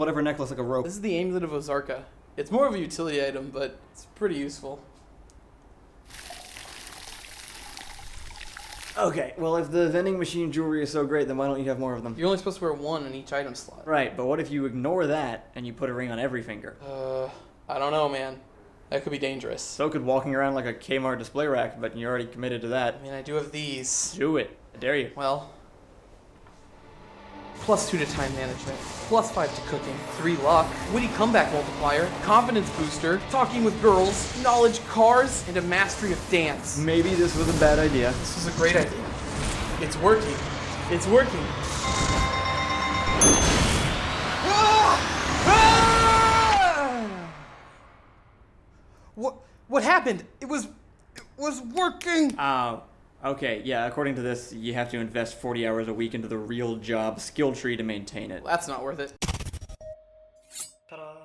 Whatever necklace like a rope. This is the amulet of Ozarka. It's more of a utility item, but it's pretty useful. Okay, well if the vending machine jewelry is so great, then why don't you have more of them? You're only supposed to wear one in each item slot. Right, but what if you ignore that and you put a ring on every finger? I don't know, man. That could be dangerous. So could walking around like a Kmart display rack, but you're already committed to that. I mean, I do have these. Do it. I dare you. Well, +2 to time management, +5 to cooking, 3 luck, witty comeback multiplier, confidence booster, talking with girls, knowledge cars, and a mastery of dance. Maybe this was a bad idea. This was a great idea. It's working. It's working. What happened? It was working. Oh, okay. Yeah, according to this, you have to invest 40 hours a week into the real job skill tree to maintain it. Well, that's not worth it. Ta-da.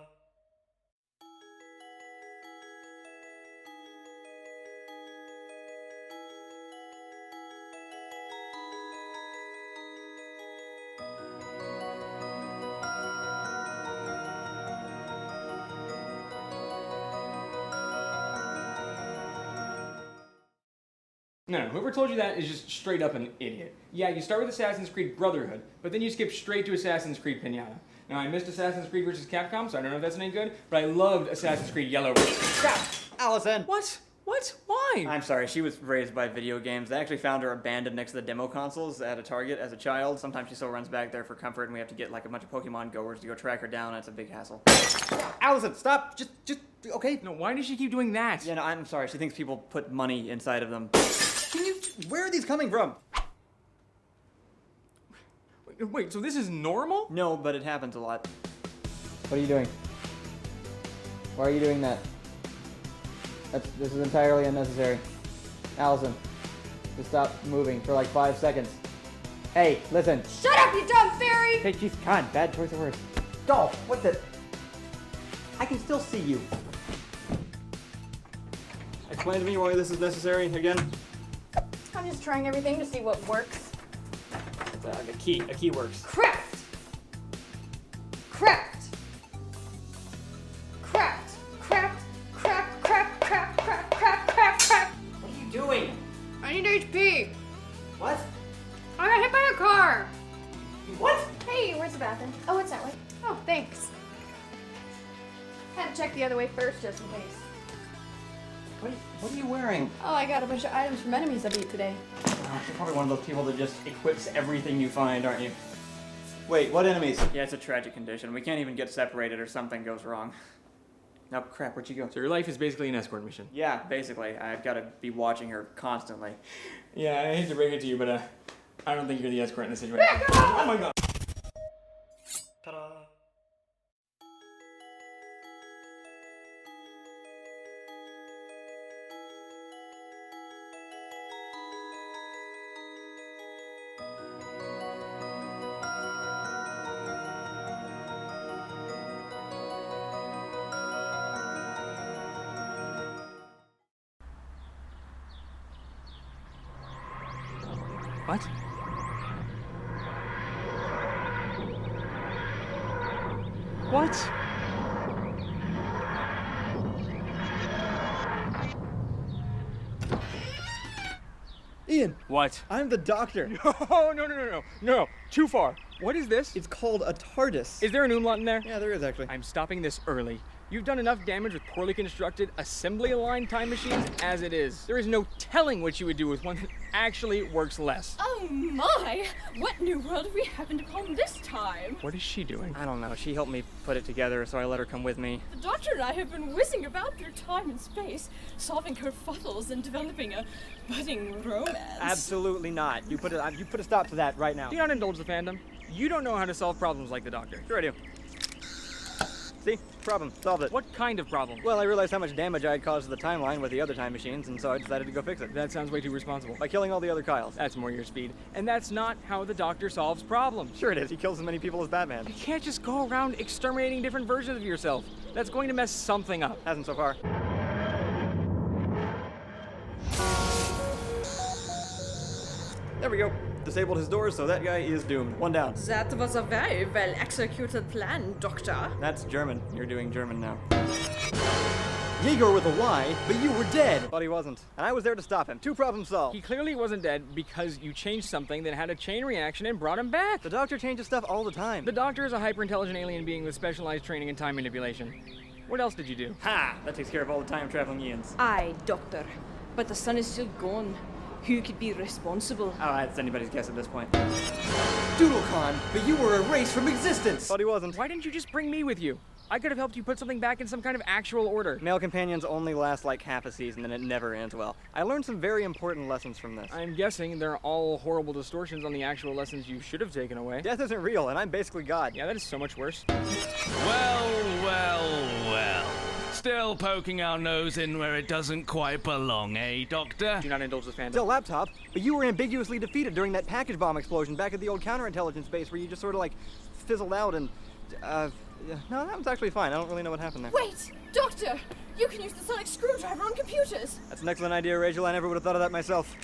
No, whoever told you that is just straight up an idiot. Yeah, you start with Assassin's Creed Brotherhood, but then you skip straight to Assassin's Creed Pinata. Now, I missed Assassin's Creed vs. Capcom, so I don't know if that's any good, but I loved Assassin's Creed Yellow. Stop! Allison! What? What? Why? I'm sorry, she was raised by video games. They actually found her abandoned next to the demo consoles at a Target as a child. Sometimes she still runs back there for comfort, and we have to get like a bunch of Pokemon goers to go track her down, and it's a big hassle. Allison, stop! Just, okay? No, why does she keep doing that? Yeah, no, I'm sorry. She thinks people put money inside of them. Where are these coming from? Wait, so this is normal? No, but it happens a lot. What are you doing? Why are you doing that? This is entirely unnecessary. Allison, just stop moving for like 5 seconds. Hey, listen. Shut up, you dumb fairy! Hey, jeez, God, bad choice of words. Dolph, what the? I can still see you. Explain to me why this is necessary again. I'm just trying everything to see what works. A key works. Craft! Craft! Craft! Craft! Craft! Craft! Craft! Craft! Craft! Craft! Craft! What are you doing? I need HP! What? I got hit by a car! What? Hey, where's the bathroom? Oh, it's that way. Oh, thanks. Had to check the other way first, just in case. What are you wearing? Oh, I got a bunch of items from enemies I beat today. Oh, you're probably one of those people that just equips everything you find, aren't you? Wait, what enemies? Yeah, it's a tragic condition. We can't even get separated or something goes wrong. Oh, crap, where'd you go? So your life is basically an escort mission. Yeah, basically. I've got to be watching her constantly. Yeah, I hate to break it to you, but I don't think you're the escort in this situation. Back off! Oh my god. Ta-da. What? What? Ian, What? I'm the doctor. No, too far. What is this? It's called a TARDIS. Is there an umlaut in there? Yeah, there is actually. I'm stopping this early. You've done enough damage with poorly constructed, assembly-aligned time machines as it is. There is no telling what you would do with one that actually works less. Oh my! What new world have we happened upon this time? What is she doing? I don't know. She helped me put it together, so I let her come with me. The Doctor and I have been whizzing about through time and space, solving kerfuffles and developing a budding romance. Absolutely not. You put a stop to that right now. Do not indulge the fandom. You don't know how to solve problems like the Doctor. Sure I do. See? Problem. Solved it. What kind of problem? Well, I realized how much damage I had caused to the timeline with the other time machines, and so I decided to go fix it. That sounds way too responsible. By killing all the other Kyles. That's more your speed. And that's not how the Doctor solves problems. Sure it is. He kills as many people as Batman. You can't just go around exterminating different versions of yourself. That's going to mess something up. Hasn't so far. There we go. disabled his doors, so that guy is doomed. One down. That was a very well executed plan, Doctor. That's German. You're doing German now. Yegor with a Y, but you were dead. But he wasn't. And I was there to stop him. 2 problems solved. He clearly wasn't dead because you changed something that had a chain reaction and brought him back. The doctor changes stuff all the time. The Doctor is a hyper-intelligent alien being with specialized training in time manipulation. What else did you do? Ha! That takes care of all the time-traveling Ians. Aye, Doctor. But the sun is still gone. Who could be responsible? Oh, that's anybody's guess at this point. Doodlecon, but you were erased from existence! But he wasn't. Why didn't you just bring me with you? I could have helped you put something back in some kind of actual order. Male companions only last like half a season and it never ends well. I learned some very important lessons from this. I'm guessing they're all horrible distortions on the actual lessons you should have taken away. Death isn't real, and I'm basically God. Yeah, that is so much worse. Well. Still poking our nose in where it doesn't quite belong, eh, Doctor? Do not indulge this fandom. Still laptop, but you were ambiguously defeated during that package bomb explosion back at the old counterintelligence base where you just sort of like fizzled out and, no, that was actually fine. I don't really know what happened there. Wait! Doctor! You can use the sonic screwdriver on computers! That's an excellent idea, Rachel. I never would have thought of that myself.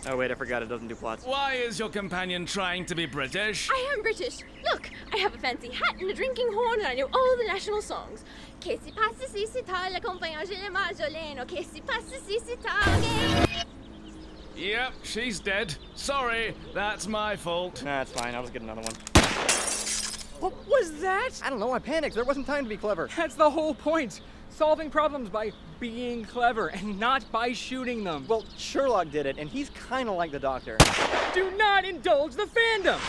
Oh wait, I forgot it doesn't do plots. Why is your companion trying to be British? I am British. Look, I have a fancy hat and a drinking horn, and I know all the national songs. Che si passa si si ta, la compagnia Maggioleno, che si passa si si ta. Yep, she's dead. Sorry, that's my fault. Nah, it's fine. I'll just get another one. What was that? I don't know. I panicked. There wasn't time to be clever. That's the whole point. Solving problems by being clever and not by shooting them. Well, Sherlock did it, and he's kind of like the Doctor. Do not indulge the fandom!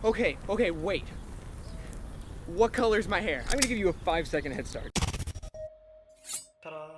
Okay, wait. What color's my hair? I'm gonna give you a 5-second head start. Ta-da.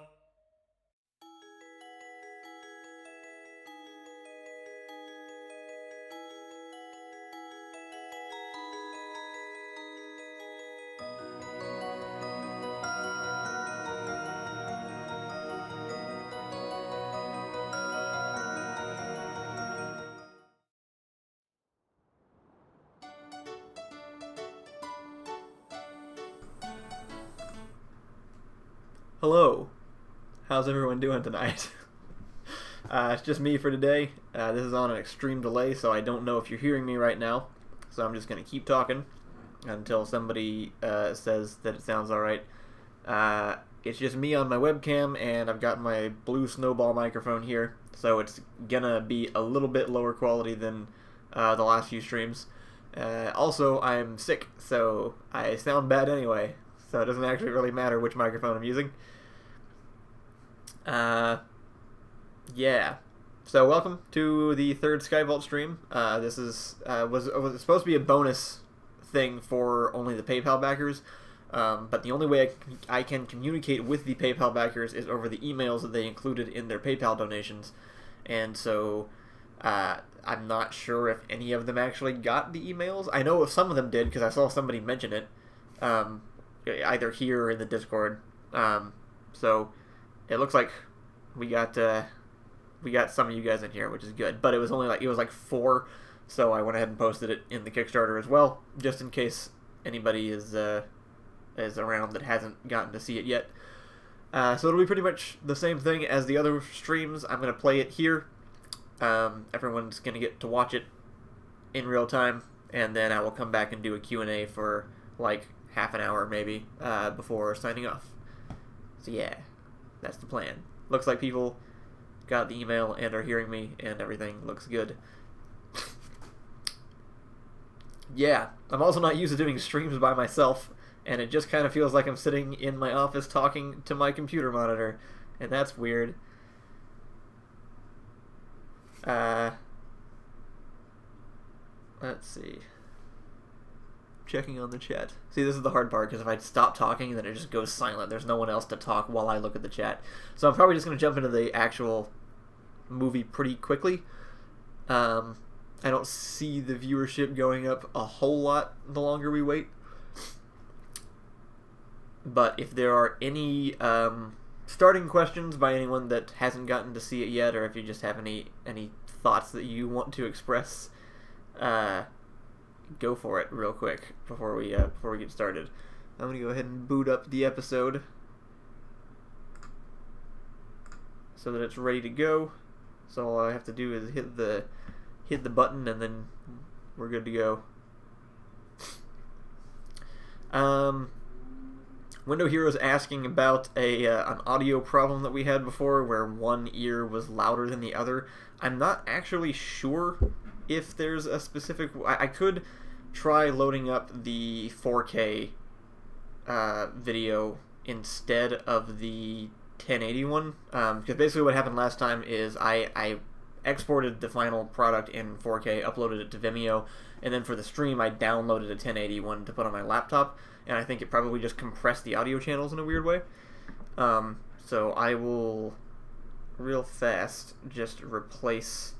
Hello. How's everyone doing tonight? It's just me for today. This is on an extreme delay, so I don't know if you're hearing me right now. So I'm just going to keep talking until somebody says that it sounds alright. It's just me on my webcam, and I've got my blue snowball microphone here, so it's gonna be a little bit lower quality than the last few streams. Also, I'm sick, so I sound bad anyway, so it doesn't actually really matter which microphone I'm using. Yeah. So welcome to the third Skyvault stream. This is was supposed to be a bonus thing for only the PayPal backers, but the only way I can communicate with the PayPal backers is over the emails that they included in their PayPal donations, and so I'm not sure if any of them actually got the emails. I know some of them did because I saw somebody mention it, either here or in the Discord. So it looks like we got some of you guys in here, which is good. But it was only like 4, so I went ahead and posted it in the Kickstarter as well, just in case anybody is around that hasn't gotten to see it yet. So it'll be pretty much the same thing as the other streams. I'm gonna play it here. Everyone's gonna get to watch it in real time, and then I will come back and do a Q&A for like half an hour maybe before signing off. So yeah, that's the plan. Looks like people got the email and are hearing me, and everything looks good. Yeah, I'm also not used to doing streams by myself, and it just kind of feels like I'm sitting in my office talking to my computer monitor, and that's weird. Let's see. Checking on the chat. See, this is the hard part, because if I stop talking, then it just goes silent. There's no one else to talk while I look at the chat. So I'm probably just going to jump into the actual movie pretty quickly. I don't see the viewership going up a whole lot the longer we wait. But if there are any starting questions by anyone that hasn't gotten to see it yet, or if you just have any thoughts that you want to express, go for it real quick before we get started. I'm gonna go ahead and boot up the episode so that it's ready to go. So all I have to do is hit the button, and then we're good to go. Window Hero's asking about an audio problem that we had before where one ear was louder than the other. I'm not actually sure if there's a specific... I could try loading up the 4K video instead of the 1080 one, because basically what happened last time is I exported the final product in 4K, uploaded it to Vimeo, and then for the stream I downloaded a 1080 one to put on my laptop, and I think it probably just compressed the audio channels in a weird way. So I will real fast just replace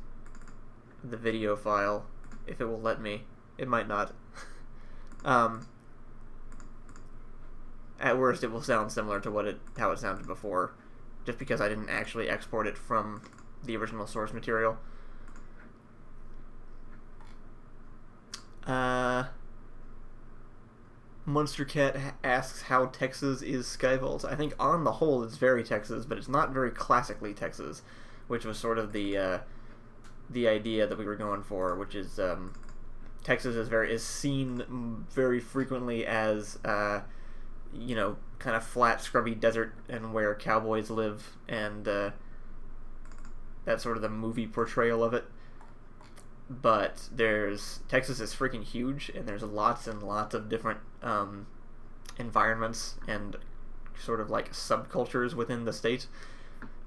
the video file if it will let me. It might not. At worst, it will sound similar to how it sounded before, just because I didn't actually export it from the original source material. Monster Cat asks how Texas is Skyvault. I think on the whole it's very Texas, but it's not very classically Texas, which was sort of the idea that we were going for, which is Texas is seen very frequently as kind of flat, scrubby desert and where cowboys live, and that's sort of the movie portrayal of it. But Texas is freaking huge, and there's lots and lots of different environments and sort of like subcultures within the state,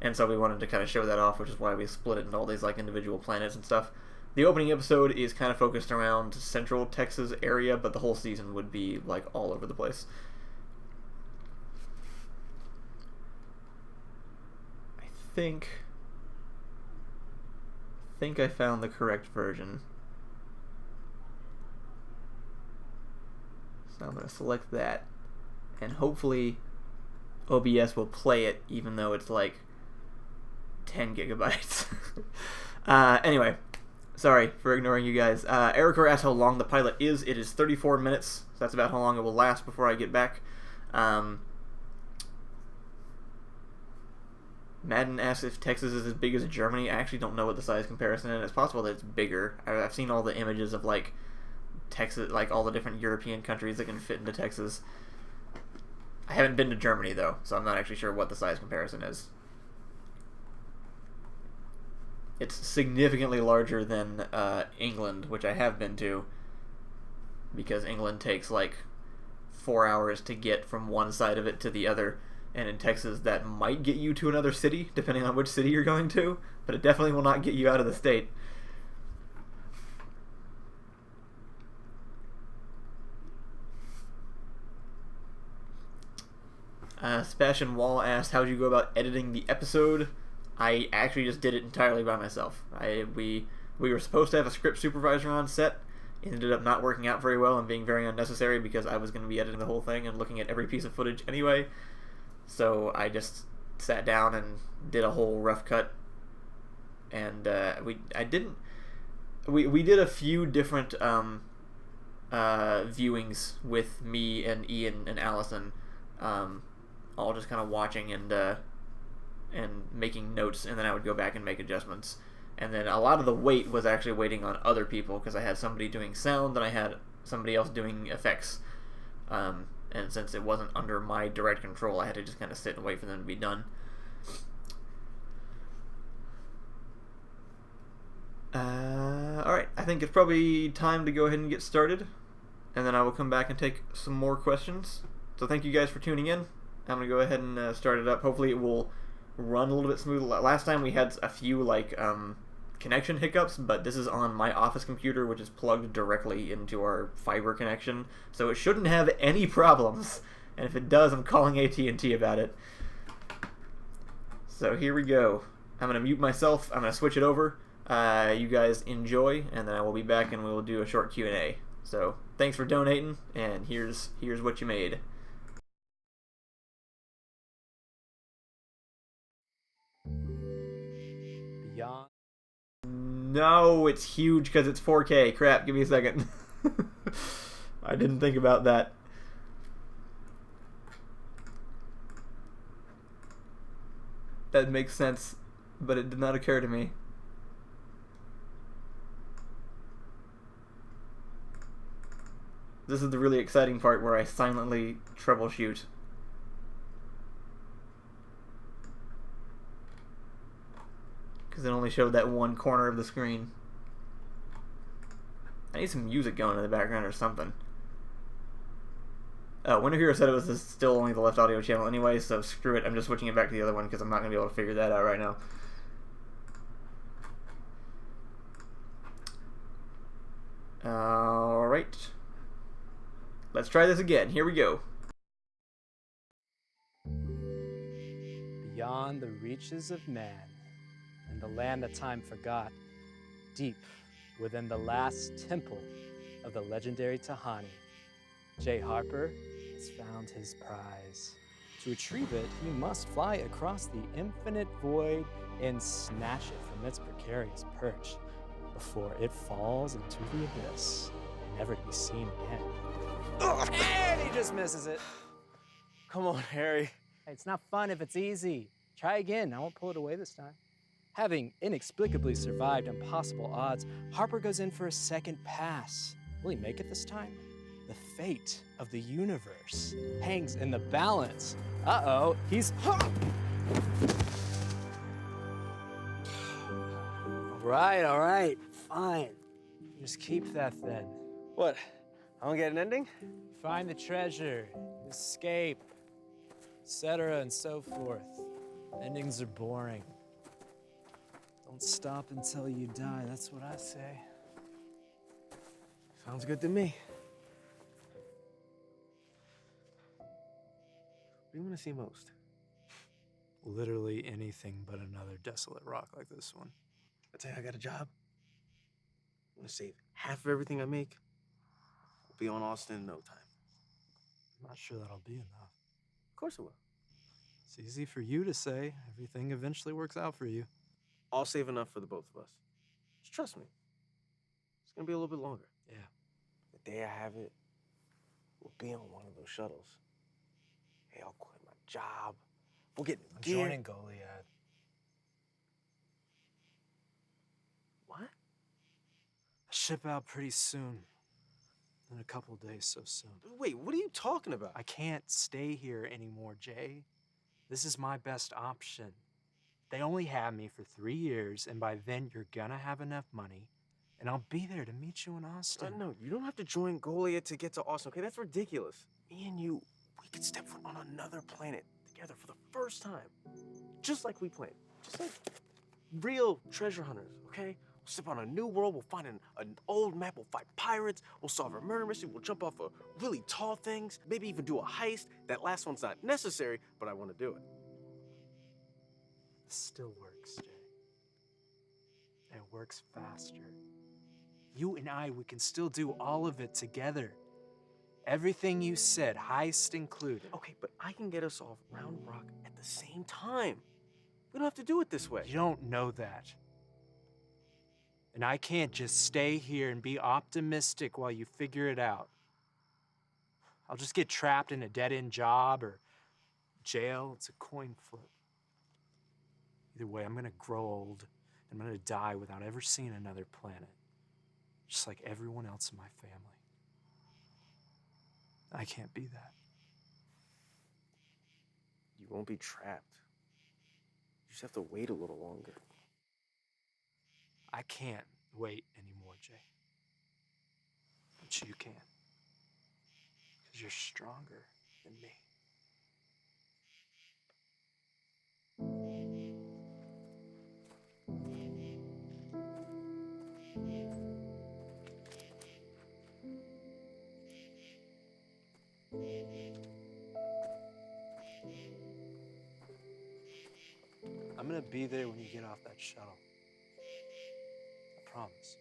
and so we wanted to kind of show that off, which is why we split it into all these like individual planets and stuff. The opening episode is kind of focused around central Texas area, but the whole season would be like all over the place. I think I found the correct version. So I'm going to select that, and hopefully OBS will play it even though it's like 10 gigabytes. Anyway, sorry for ignoring you guys. Ericor asked how long the pilot is. It is 34 minutes, so that's about how long it will last before I get back. Madden asks if Texas is as big as Germany. I actually don't know what the size comparison is. It's possible that it's bigger. I've seen all the images of like Texas, like all the different European countries that can fit into Texas. I haven't been to Germany though, so I'm not actually sure what the size comparison is. It's significantly larger than England, which I have been to, because England takes like 4 hours to get from one side of it to the other. And in Texas, that might get you to another city, depending on which city you're going to, but it definitely will not get you out of the state. Sebastian Wall asked, how did you go about editing the episode? I actually just did it entirely by myself. We were supposed to have a script supervisor on set. It ended up not working out very well and being very unnecessary because I was going to be editing the whole thing and looking at every piece of footage anyway. So I just sat down and did a whole rough cut, and we did a few different viewings with me and Ian and Allison, all just kind of watching and making notes, and then I would go back and make adjustments. And then a lot of the wait was actually waiting on other people, because I had somebody doing sound and I had somebody else doing effects. And since it wasn't under my direct control, I had to just kind of sit and wait for them to be done. Alright, I think it's probably time to go ahead and get started, and then I will come back and take some more questions. So thank you guys for tuning in. I'm going to go ahead and start it up. Hopefully it will run a little bit smooth. Last time we had a few connection hiccups, but this is on my office computer, which is plugged directly into our fiber connection, so it shouldn't have any problems, and if it does, I'm calling AT&T about it. So here we go. I'm going to mute myself, I'm going to switch it over, you guys enjoy, and then I will be back and we will do a short Q&A. So thanks for donating, and here's what you made. No, it's huge because it's 4K. Crap, give me a second. I didn't think about that. That makes sense, but it did not occur to me. This is the really exciting part where I silently troubleshoot. Because it only showed that one corner of the screen. I need some music going in the background or something. Winter Hero said it was still only the left audio channel anyway, so screw it. I'm just switching it back to the other one because I'm not going to be able to figure that out right now. Alright. Let's try this again. Here we go. Beyond the reaches of man, and the land that time forgot, deep within the last temple of the legendary Tahani, Jay Harper has found his prize. To retrieve it, he must fly across the infinite void and snatch it from its precarious perch before it falls into the abyss and never to be seen again. And he just misses it. Come on, Harry. It's not fun if it's easy. Try again. I won't pull it away this time. Having inexplicably survived impossible odds, Harper goes in for a second pass. Will he make it this time? The fate of the universe hangs in the balance. Uh-oh, he's... All right, fine. Just keep that then. What? I don't get an ending? Find the treasure, escape, etc. and so forth. Endings are boring. Don't stop until you die, that's what I say. Sounds good to me. What do you want to see most? Literally anything but another desolate rock like this one. I tell you, I got a job. I'm gonna save half of everything I make. We'll be on Austin in no time. I'm not sure that'll be enough. Of course it will. It's easy for you to say. Everything eventually works out for you. I'll save enough for the both of us. Just trust me. It's gonna be a little bit longer. Yeah. The day I have it, we'll be on one of those shuttles. Hey, I'll quit my job. We'll get I'm gear. joining Goliad. What? I ship out pretty soon. In a couple days, so soon. Wait, what are you talking about? I can't stay here anymore, Jay. This is my best option. They only have me for 3 years, and by then you're gonna have enough money, and I'll be there to meet you in Austin. No, you don't have to join Goliad to get to Austin, okay? That's ridiculous. Me and you, we could step foot on another planet together for the first time. Just like we planned. Just like real treasure hunters, okay? We'll step on a new world, we'll find an old map, we'll fight pirates, we'll solve a murder mystery, we'll jump off of really tall things, maybe even do a heist. That last one's not necessary, but I want to do it. This still works, Jay. And it works faster. You and I, we can still do all of it together. Everything you said, heist included. Okay, but I can get us off Round Rock at the same time. We don't have to do it this way. You don't know that. And I can't just stay here and be optimistic while you figure it out. I'll just get trapped in a dead-end job or jail. It's a coin flip. Either way, I'm gonna grow old and I'm gonna die without ever seeing another planet. Just like everyone else in my family. I can't be that. You won't be trapped. You just have to wait a little longer. I can't wait anymore, Jay. But you can. Because you're stronger than me. I'm gonna be there when you get off that shuttle. I promise.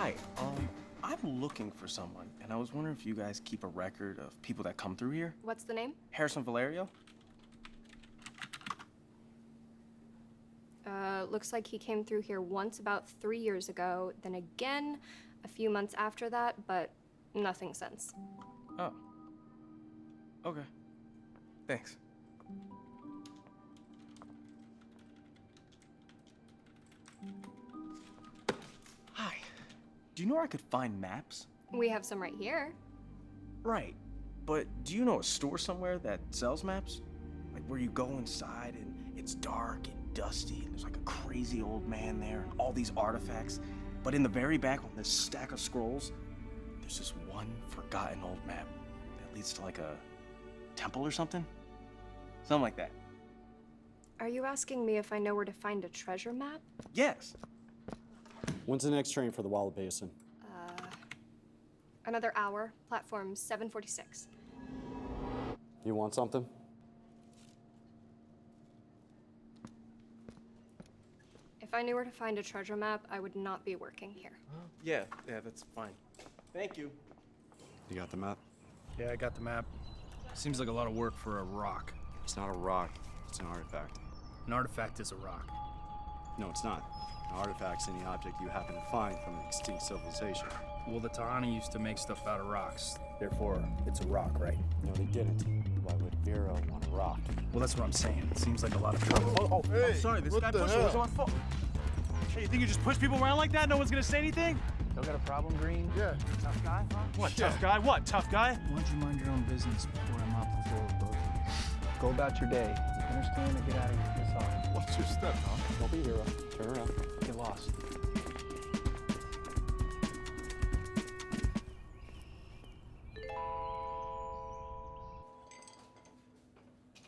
Hi, I'm looking for someone, and I was wondering if you guys keep a record of people that come through here? What's the name? Harrison Valerio? Looks like he came through here once about 3 years ago, then again a few months after that, but nothing since. Oh. Okay. Thanks. Hi. Do you know where I could find maps? We have some right here. Right. But do you know a store somewhere that sells maps? Like where you go inside and it's dark and dusty and there's like a crazy old man there and all these artifacts. But in the very back on this stack of scrolls, there's this one forgotten old map that leads to like a temple or something? Something like that. Are you asking me if I know where to find a treasure map? Yes. When's the next train for the Wallet Basin? Another hour, platform 746. You want something? If I knew where to find a treasure map, I would not be working here. Yeah, that's fine. Thank you. You got the map? Yeah, I got the map. Seems like a lot of work for a rock. It's not a rock, it's an artifact. An artifact is a rock. No, it's not. An artifact's any object you happen to find from an extinct civilization. Well, the Tahani used to make stuff out of rocks. Therefore, it's a rock, right? No, they didn't. Why would Vera want a rock? Well, that's what I'm saying. It seems like a lot of trouble. Hey, I'm sorry, this guy pushed me. It was my fault. Hey, you think you just push people around like that? No one's gonna say anything? Still got a problem, Green? Yeah. Tough guy, huh? What, tough guy? What, tough guy? Why don't you mind your own business before I mop the floor with both of you? Go about your day. Understand or get out of here. Piss off. What's your step, huh? Don't be a hero. Turn around. Get lost.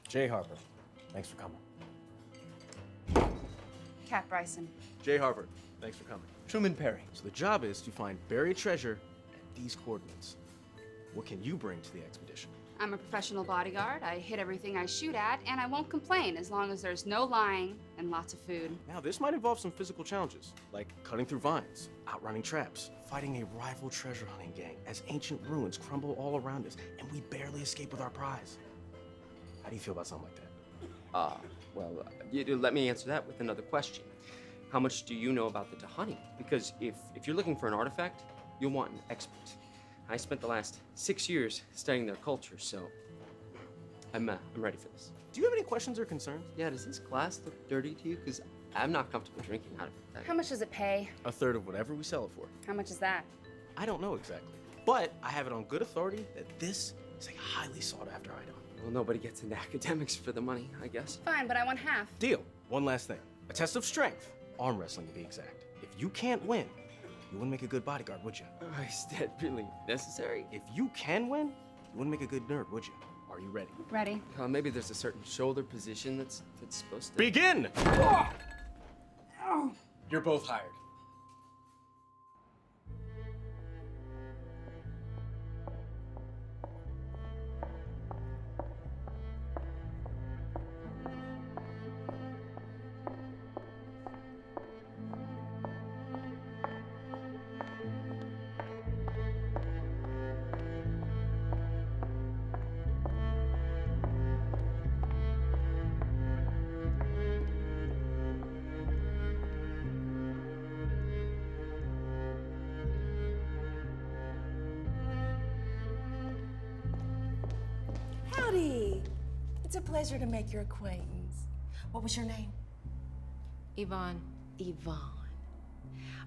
Jay Harper, thanks for coming. Cat Bryson. Jay Harper, thanks for coming. Truman Perry. So the job is to find buried treasure at these coordinates. What can you bring to the expedition? I'm a professional bodyguard. I hit everything I shoot at, and I won't complain as long as there's no lying and lots of food. Now, this might involve some physical challenges, like cutting through vines, outrunning traps, fighting a rival treasure hunting gang as ancient ruins crumble all around us, and we barely escape with our prize. How do you feel about something like that? Let me answer that with another question. How much do you know about the Tahani? Because if you're looking for an artifact, you'll want an expert. I spent the last 6 years studying their culture, so I'm ready for this. Do you have any questions or concerns? Yeah, does this glass look dirty to you? Because I'm not comfortable drinking out of it. How much does it pay? A third of whatever we sell it for. How much is that? I don't know exactly, but I have it on good authority that this is a highly sought after item. Well, nobody gets into academics for the money, I guess. Fine, but I want half. Deal. One last thing. A test of strength. Arm wrestling to be exact. If you can't win, you wouldn't make a good bodyguard, would you? Is that really necessary? If you can win, you wouldn't make a good nerd, would you? Are you ready? Ready. Maybe there's a certain shoulder position that's supposed to... Begin! You're both hired. Howdy! It's a pleasure to make your acquaintance. What was your name? Yvonne. Yvonne.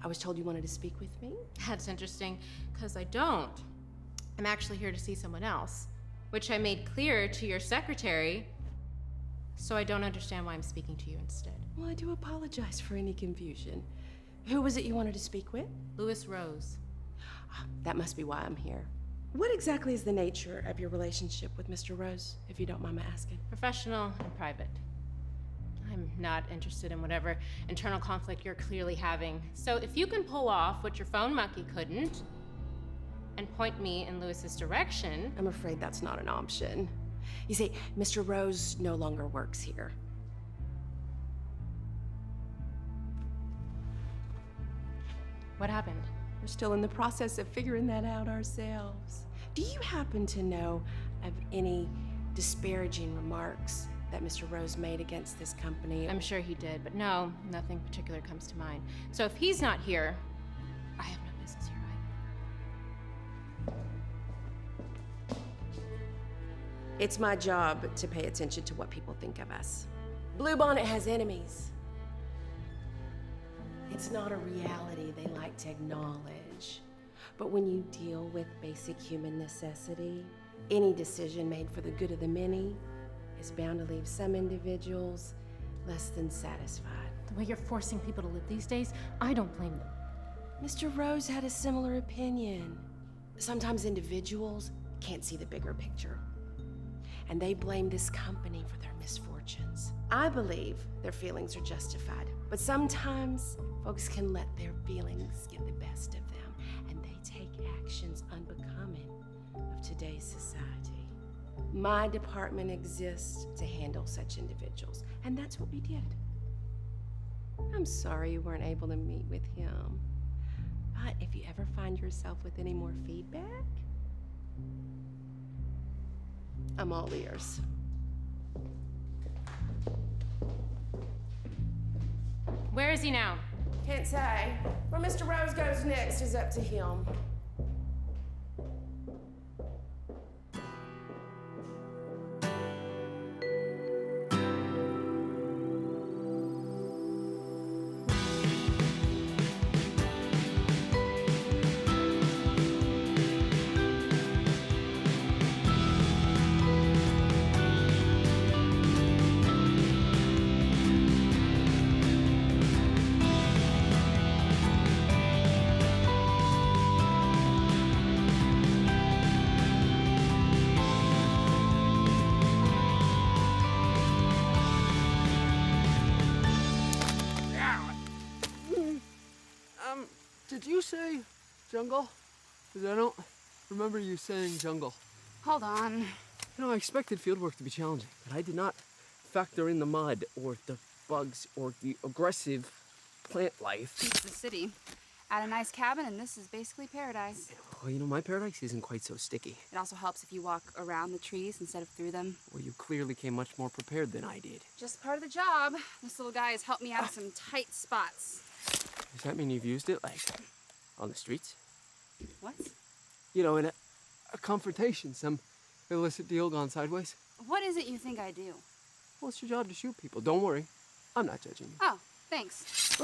I was told you wanted to speak with me. That's interesting, because I don't. I'm actually here to see someone else, which I made clear to your secretary, so I don't understand why I'm speaking to you instead. Well, I do apologize for any confusion. Who was it you wanted to speak with? Louis Rose. That must be why I'm here. What exactly is the nature of your relationship with Mr. Rose, if you don't mind my asking? Professional and private. I'm not interested in whatever internal conflict you're clearly having. So if you can pull off what your phone monkey couldn't, and point me in Louis's direction... I'm afraid that's not an option. You see, Mr. Rose no longer works here. What happened? We're still in the process of figuring that out ourselves. Do you happen to know of any disparaging remarks that Mr. Rose made against this company? I'm sure he did, but no, nothing particular comes to mind. So if he's not here, I have no business here either. It's my job to pay attention to what people think of us. Bluebonnet has enemies. It's not a reality they like to acknowledge. But when you deal with basic human necessity, any decision made for the good of the many is bound to leave some individuals less than satisfied. The way you're forcing people to live these days, I don't blame them. Mr. Rose had a similar opinion. Sometimes individuals can't see the bigger picture, and they blame this company for their misfortunes. I believe their feelings are justified, but sometimes folks can let their feelings get the best of them, and they take actions unbecoming of today's society. My department exists to handle such individuals, and that's what we did. I'm sorry you weren't able to meet with him, but if you ever find yourself with any more feedback, I'm all ears. Where is he now? Can't say. Where Mr. Rose goes next is up to him. Did you say jungle? Because I don't remember you saying jungle. Hold on. You know, I expected fieldwork to be challenging, but I did not factor in the mud or the bugs or the aggressive plant life. It's the city. At a nice cabin, and this is basically paradise. Well, you know, my paradise isn't quite so sticky. It also helps if you walk around the trees instead of through them. Well, you clearly came much more prepared than I did. Just part of the job. This little guy has helped me out of some tight spots. Does that mean you've used it, like, on the streets? What? You know, in a confrontation, some illicit deal gone sideways? What is it you think I do? Well, it's your job to shoot people. Don't worry. I'm not judging you. Oh, thanks.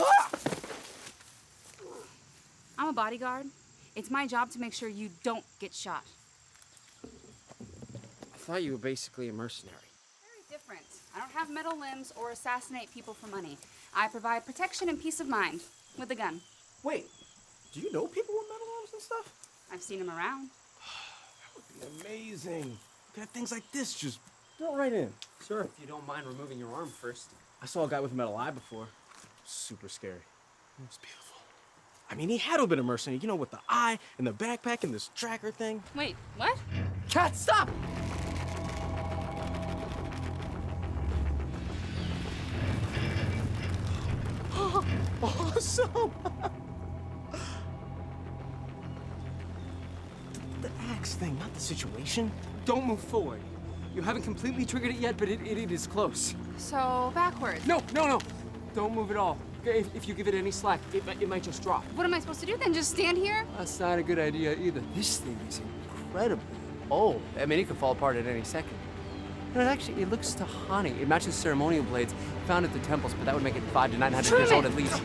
I'm a bodyguard. It's my job to make sure you don't get shot. I thought you were basically a mercenary. Very different. I don't have metal limbs or assassinate people for money. I provide protection and peace of mind with a gun. Wait, do you know people with metal arms and stuff? I've seen them around. That would be amazing. You could have things like this just built right in. Sure, if you don't mind removing your arm first. I saw a guy with a metal eye before. Super scary. It was beautiful. I mean, he had to have been a mercenary, you know, with the eye and the backpack and this tracker thing. Wait, what? Cat, stop! Awesome! the axe thing, not the situation. Don't move forward. You haven't completely triggered it yet, but it is close. So, backwards. No. Don't move at all. If you give it any slack, it might just drop. What am I supposed to do then? Just stand here? That's not a good idea either. This thing is incredibly old. I mean, it could fall apart at any second. No, it looks Tahani. It matches ceremonial blades found at the temples, but that would make it 500 to 900 years old at least.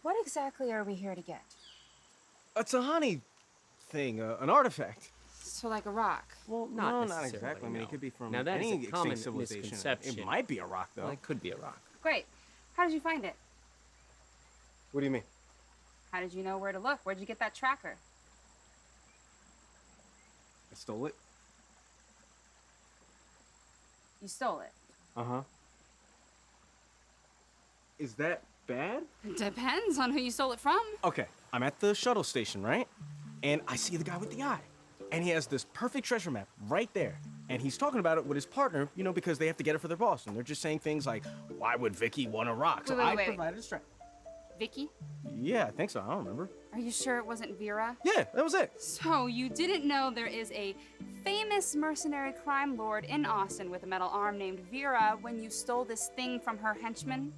What exactly are we here to get? A Tahani thing, an artifact. So like a rock? Well, Not not necessarily, exactly. I mean, no. it could be from Now, that is any a common extinct civilization. misconception. It might be a rock, though. Well, it could be a rock. Great. How did you find it? What do you mean? How did you know where to look? Where'd you get that tracker? I stole it. You stole it. Uh-huh. Is that bad? Depends on who you stole it from. Okay, I'm at the shuttle station, right? And I see the guy with the eye. And he has this perfect treasure map right there. And he's talking about it with his partner, you know, because they have to get it for their boss. And they're just saying things like, why would Vicky want a rock? So I provided a strap. Vicky? Yeah, I think so. I don't remember. Are you sure it wasn't Vera? Yeah, that was it. So you didn't know there is a famous mercenary crime lord in Austin with a metal arm named Vera when you stole this thing from her henchman?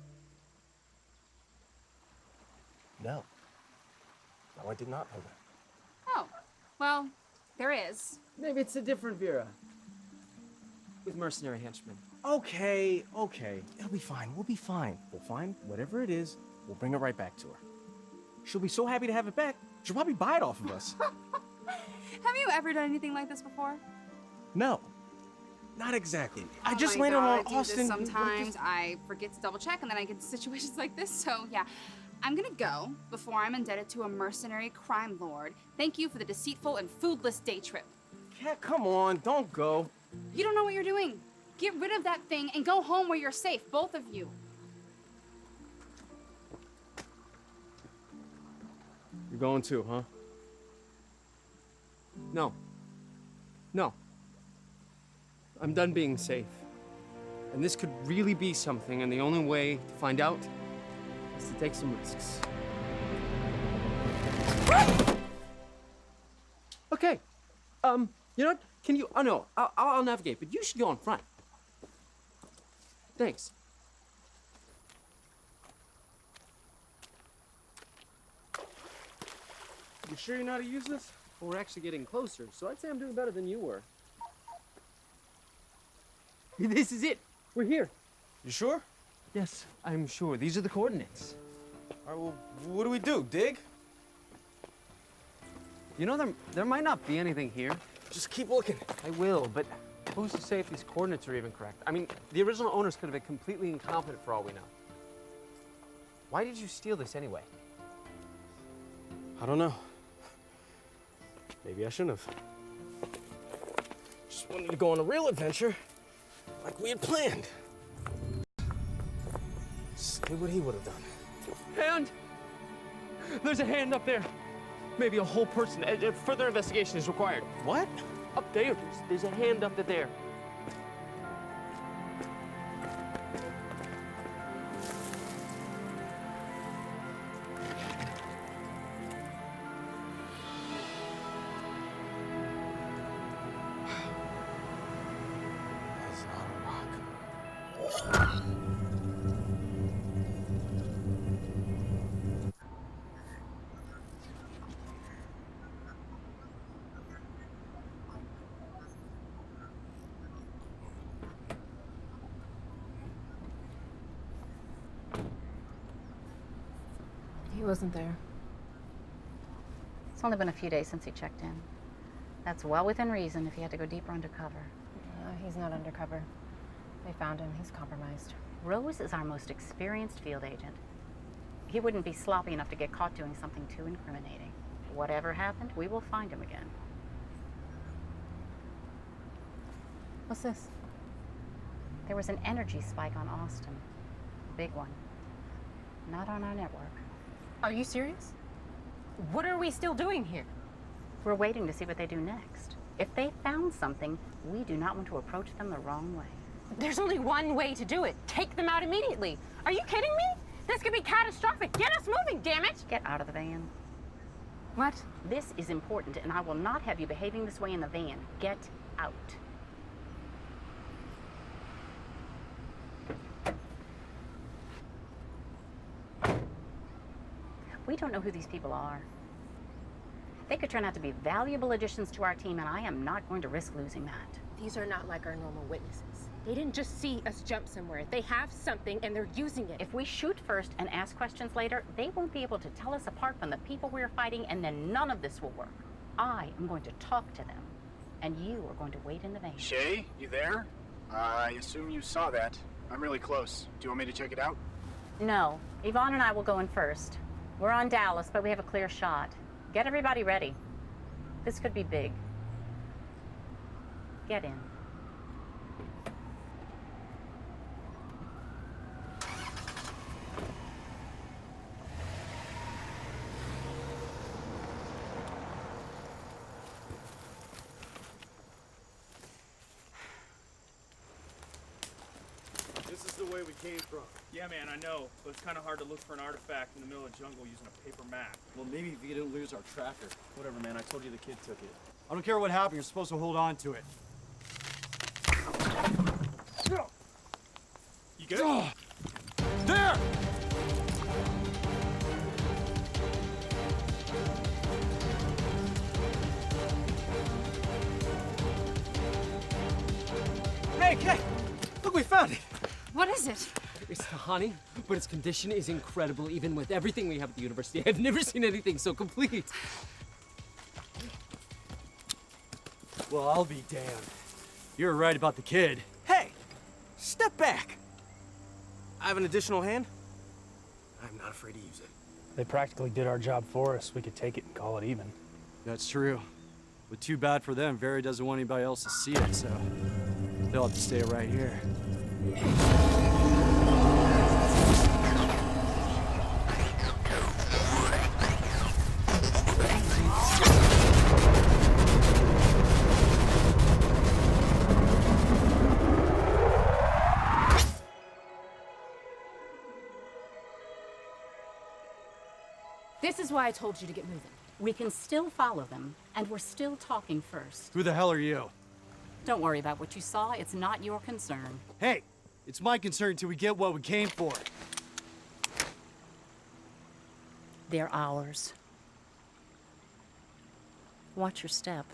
No. No, I did not know that. Oh, well, there is. Maybe it's a different Vera. With mercenary henchmen. Okay. It'll be fine. We'll be fine. We'll find whatever it is. We'll bring it right back to her. She'll be so happy to have it back, she'll probably buy it off of us. Have you ever done anything like this before? No. Not exactly. I Oh just my landed God, on I do Austin. this sometimes I forget to double check and then I get into situations like this, so yeah. I'm gonna go before I'm indebted to a mercenary crime lord. Thank you for the deceitful and foodless day trip. Cat, come on, don't go. You don't know what you're doing. Get rid of that thing and go home where you're safe, both of you. You're going too, huh? No. No. I'm done being safe. And this could really be something, and the only way to find out is to take some risks. Okay. You know what? Can you... Oh, no. I'll navigate, but you should go in front. Thanks. You sure you know how to use this? Well, we're actually getting closer, so I'd say I'm doing better than you were. This is it. We're here. You sure? Yes, I'm sure. These are the coordinates. All right, well, what do we do? Dig? You know, there might not be anything here. Just keep looking. I will, but who's to say if these coordinates are even correct? I mean, the original owners could have been completely incompetent for all we know. Why did you steal this anyway? I don't know. Maybe I shouldn't have. Just wanted to go on a real adventure, like we had planned. See what he would have done. Hand! There's a hand up there. Maybe a whole person. Further investigation is required. What? Up there. There's a hand up there. That's not a rock. He wasn't there. It's only been a few days since he checked in. That's well within reason if he had to go deeper undercover. He's not undercover. They found him. He's compromised. Rose is our most experienced field agent. He wouldn't be sloppy enough to get caught doing something too incriminating. Whatever happened, we will find him again. What's this? There was an energy spike on Austin. Big one. Not on our network. Are you serious? What are we still doing here? We're waiting to see what they do next. If they found something, we do not want to approach them the wrong way. There's only one way to do it. Take them out immediately. Are you kidding me? This could be catastrophic. Get us moving, damn it! Get out of the van. What? This is important, and I will not have you behaving this way in the van. Get out. We don't know who these people are. They could turn out to be valuable additions to our team, and I am not going to risk losing that. These are not like our normal witnesses. They didn't just see us jump somewhere. They have something, and they're using it. If we shoot first and ask questions later, they won't be able to tell us apart from the people we're fighting, and then none of this will work. I am going to talk to them, and you are going to wait in the van. Shay, you there? I assume you saw that. I'm really close. Do you want me to check it out? No. Yvonne and I will go in first. We're on Dallas, but we have a clear shot. Get everybody ready. This could be big. Get in. way we came from. Yeah, man, I know. But it's kind of hard to look for an artifact in the middle of the jungle using a paper map. Well, maybe if you didn't lose our tracker. Whatever, man. I told you the kid took it. I don't care what happened, you're supposed to hold on to it. You good? There! Hey, Kay! Look, we found it! What is it? It's Tahani, but its condition is incredible, even with everything we have at the university. I've never seen anything so complete. Well, I'll be damned. You're right about the kid. Hey! Step back! I have an additional hand. I'm not afraid to use it. They practically did our job for us. We could take it and call it even. That's true. But too bad for them. Vera doesn't want anybody else to see it, so they'll have to stay right here. This is why I told you to get moving. We can still follow them, and we're still talking first. Who the hell are you? Don't worry about what you saw. It's not your concern. Hey, it's my concern till we get what we came for. They're ours. Watch your step.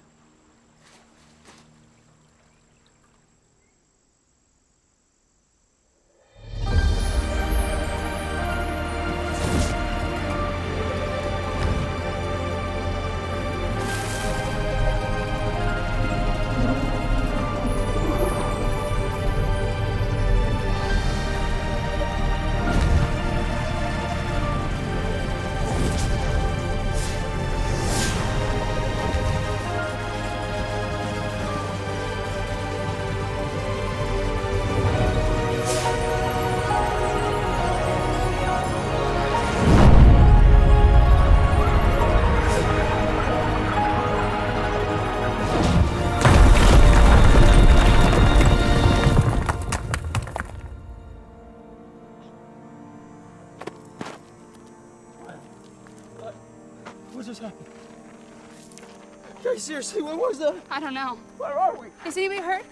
Seriously, what was that? I don't know. Where are we? Is anybody hurt?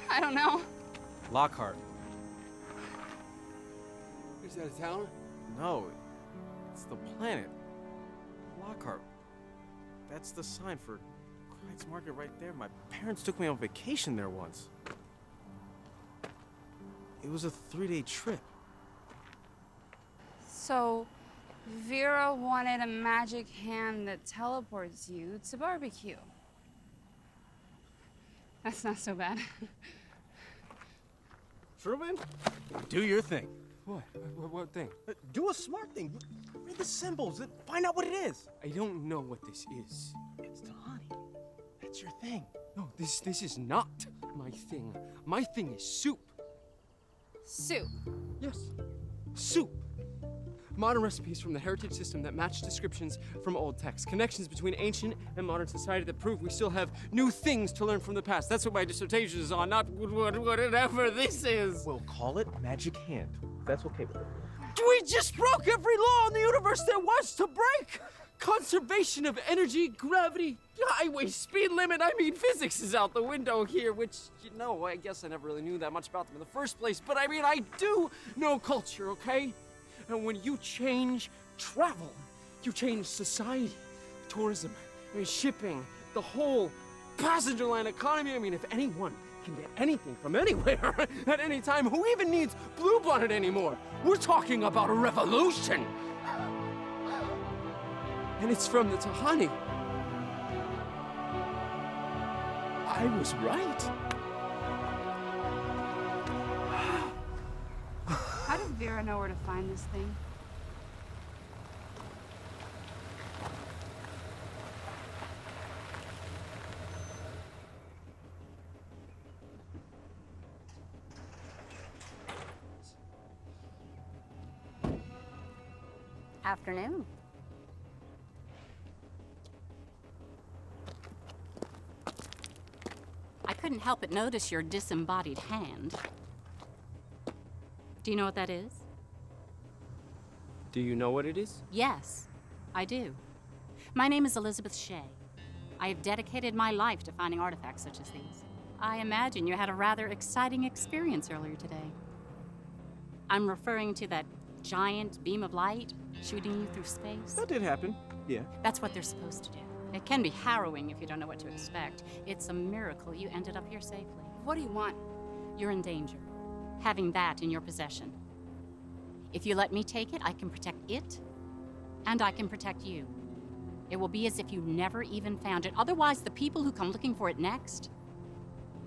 I don't know. Lockhart. Is that a tower? No, it's the planet. Lockhart. That's the sign for Kraut's Market right there. My parents took me on vacation there once. It was a 3-day trip. So, Vera wanted a magic hand that teleports you to barbecue. That's not so bad. Truman, do your thing. What thing? Do a smart thing. Read the symbols and find out what it is. I don't know what this is. It's Tahani. That's your thing. No, this is not my thing. My thing is soup. Soup? Yes, soup. Modern recipes from the heritage system that match descriptions from old texts. Connections between ancient and modern society that prove we still have new things to learn from the past. That's what my dissertation is on, not whatever this is. We'll call it Magic Hand. That's okay with it. We just broke every law in the universe there was to break! Conservation of energy, gravity, highway speed limit. I mean, physics is out the window here, which, you know, I guess I never really knew that much about them in the first place. But I mean, I do know culture, okay? And when you change travel, you change society, tourism, shipping, the whole passenger line economy. I mean, if anyone can get anything from anywhere at any time, who even needs Blue Bonnet anymore? We're talking about a revolution. And it's from the Tahani. I was right. How did Vera know where to find this thing? Afternoon. I couldn't help but notice your disembodied hand. Do you know what that is? Do you know what it is? Yes, I do. My name is Elizabeth Shea. I have dedicated my life to finding artifacts such as these. I imagine you had a rather exciting experience earlier today. I'm referring to that giant beam of light shooting you through space. That did happen, yeah. That's what they're supposed to do. It can be harrowing if you don't know what to expect. It's a miracle you ended up here safely. What do you want? You're in danger, having that in your possession. If you let me take it, I can protect it, and I can protect you. It will be as if you never even found it. Otherwise, the people who come looking for it next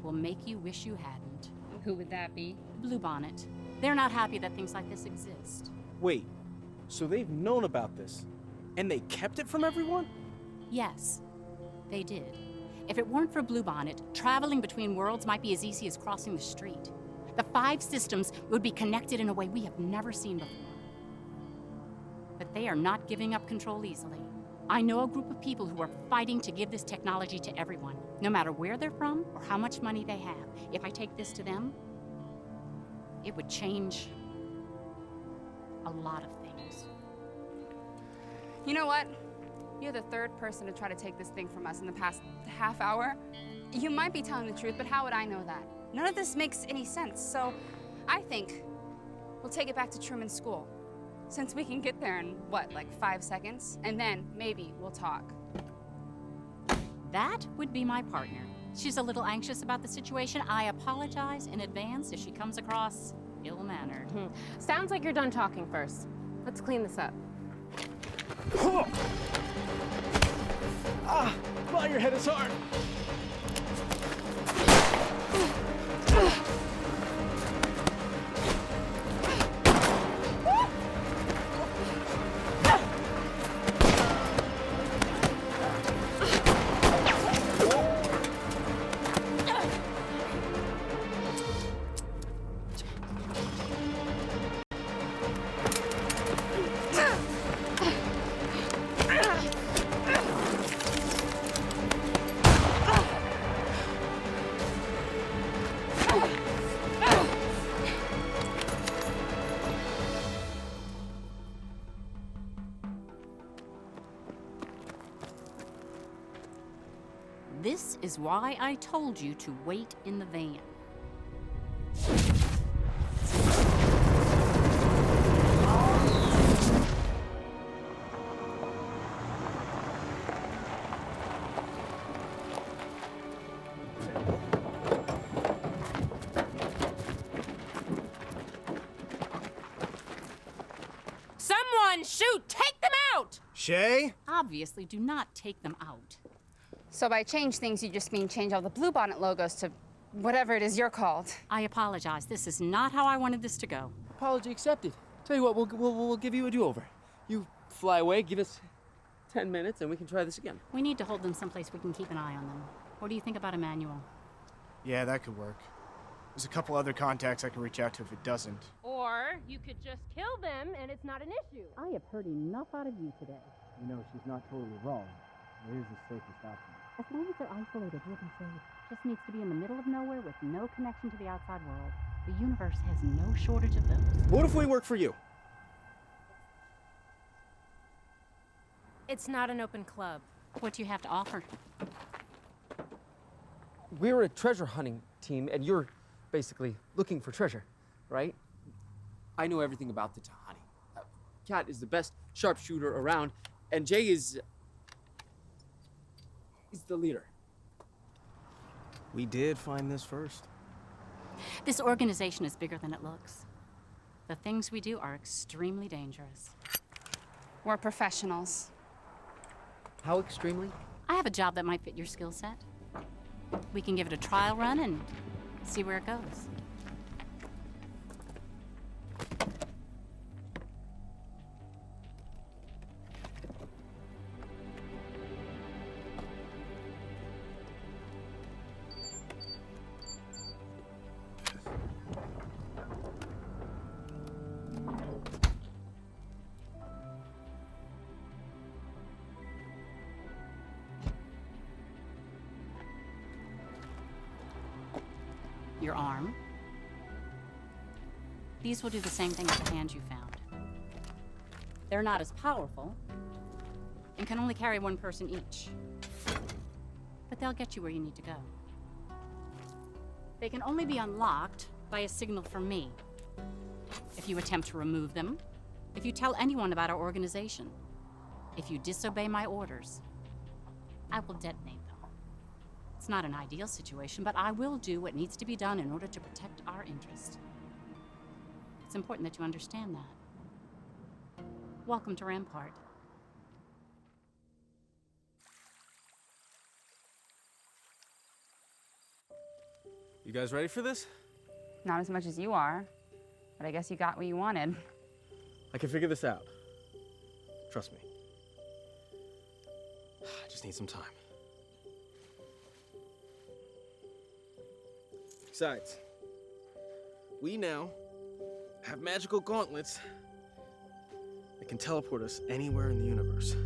will make you wish you hadn't. Who would that be? Bluebonnet. They're not happy that things like this exist. Wait, so they've known about this, and they kept it from everyone? Yes, they did. If it weren't for Bluebonnet, traveling between worlds might be as easy as crossing the street. The 5 systems would be connected in a way we have never seen before. But they are not giving up control easily. I know a group of people who are fighting to give this technology to everyone, no matter where they're from or how much money they have. If I take this to them, it would change a lot of things. You know what? You're the 3rd person to try to take this thing from us in the past half hour. You might be telling the truth, but how would I know that? None of this makes any sense, so I think we'll take it back to Truman's school. Since we can get there in, what, like 5 seconds? And then maybe we'll talk. That would be my partner. She's a little anxious about the situation. I apologize in advance if she comes across ill-mannered. Sounds like you're done talking first. Let's clean this up. Ah, wow, your head is hard. This is why I told you to wait in the van. Someone shoot! Take them out! Shay? Obviously, do not take them out. So by change things, you just mean change all the Bluebonnet logos to whatever it is you're called. I apologize. This is not how I wanted this to go. Apology accepted. Tell you what, we'll give you a do-over. You fly away, give us 10 minutes, and we can try this again. We need to hold them someplace we can keep an eye on them. What do you think about Emmanuel? Yeah, that could work. There's a couple other contacts I can reach out to if it doesn't. Or you could just kill them and it's not an issue. I have heard enough out of you today. You know, she's not totally wrong. It is the safest option. As long as they're isolated, we'll be safe. Just needs to be in the middle of nowhere with no connection to the outside world. The universe has no shortage of those. What if we work for you? It's not an open club. What do you have to offer? We're a treasure hunting team, and you're basically looking for treasure, right? I know everything about the Tahani. Kat is the best sharpshooter around, and Jay is... he's the leader. We did find this first. This organization is bigger than it looks. The things we do are extremely dangerous. We're professionals. How extremely? I have a job that might fit your skill set. We can give it a trial run and see where it goes. Your arm. These will do the same thing as the hands you found. They're not as powerful, and can only carry one person each. But they'll get you where you need to go. They can only be unlocked by a signal from me. If you attempt to remove them, if you tell anyone about our organization, if you disobey my orders, I will detonate them. It's not an ideal situation, but I will do what needs to be done in order to protect our interest. It's important that you understand that. Welcome to Rampart. You guys ready for this? Not as much as you are, but I guess you got what you wanted. I can figure this out. Trust me. I just need some time. Besides, we now have magical gauntlets that can teleport us anywhere in the universe.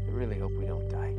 I really hope we don't die.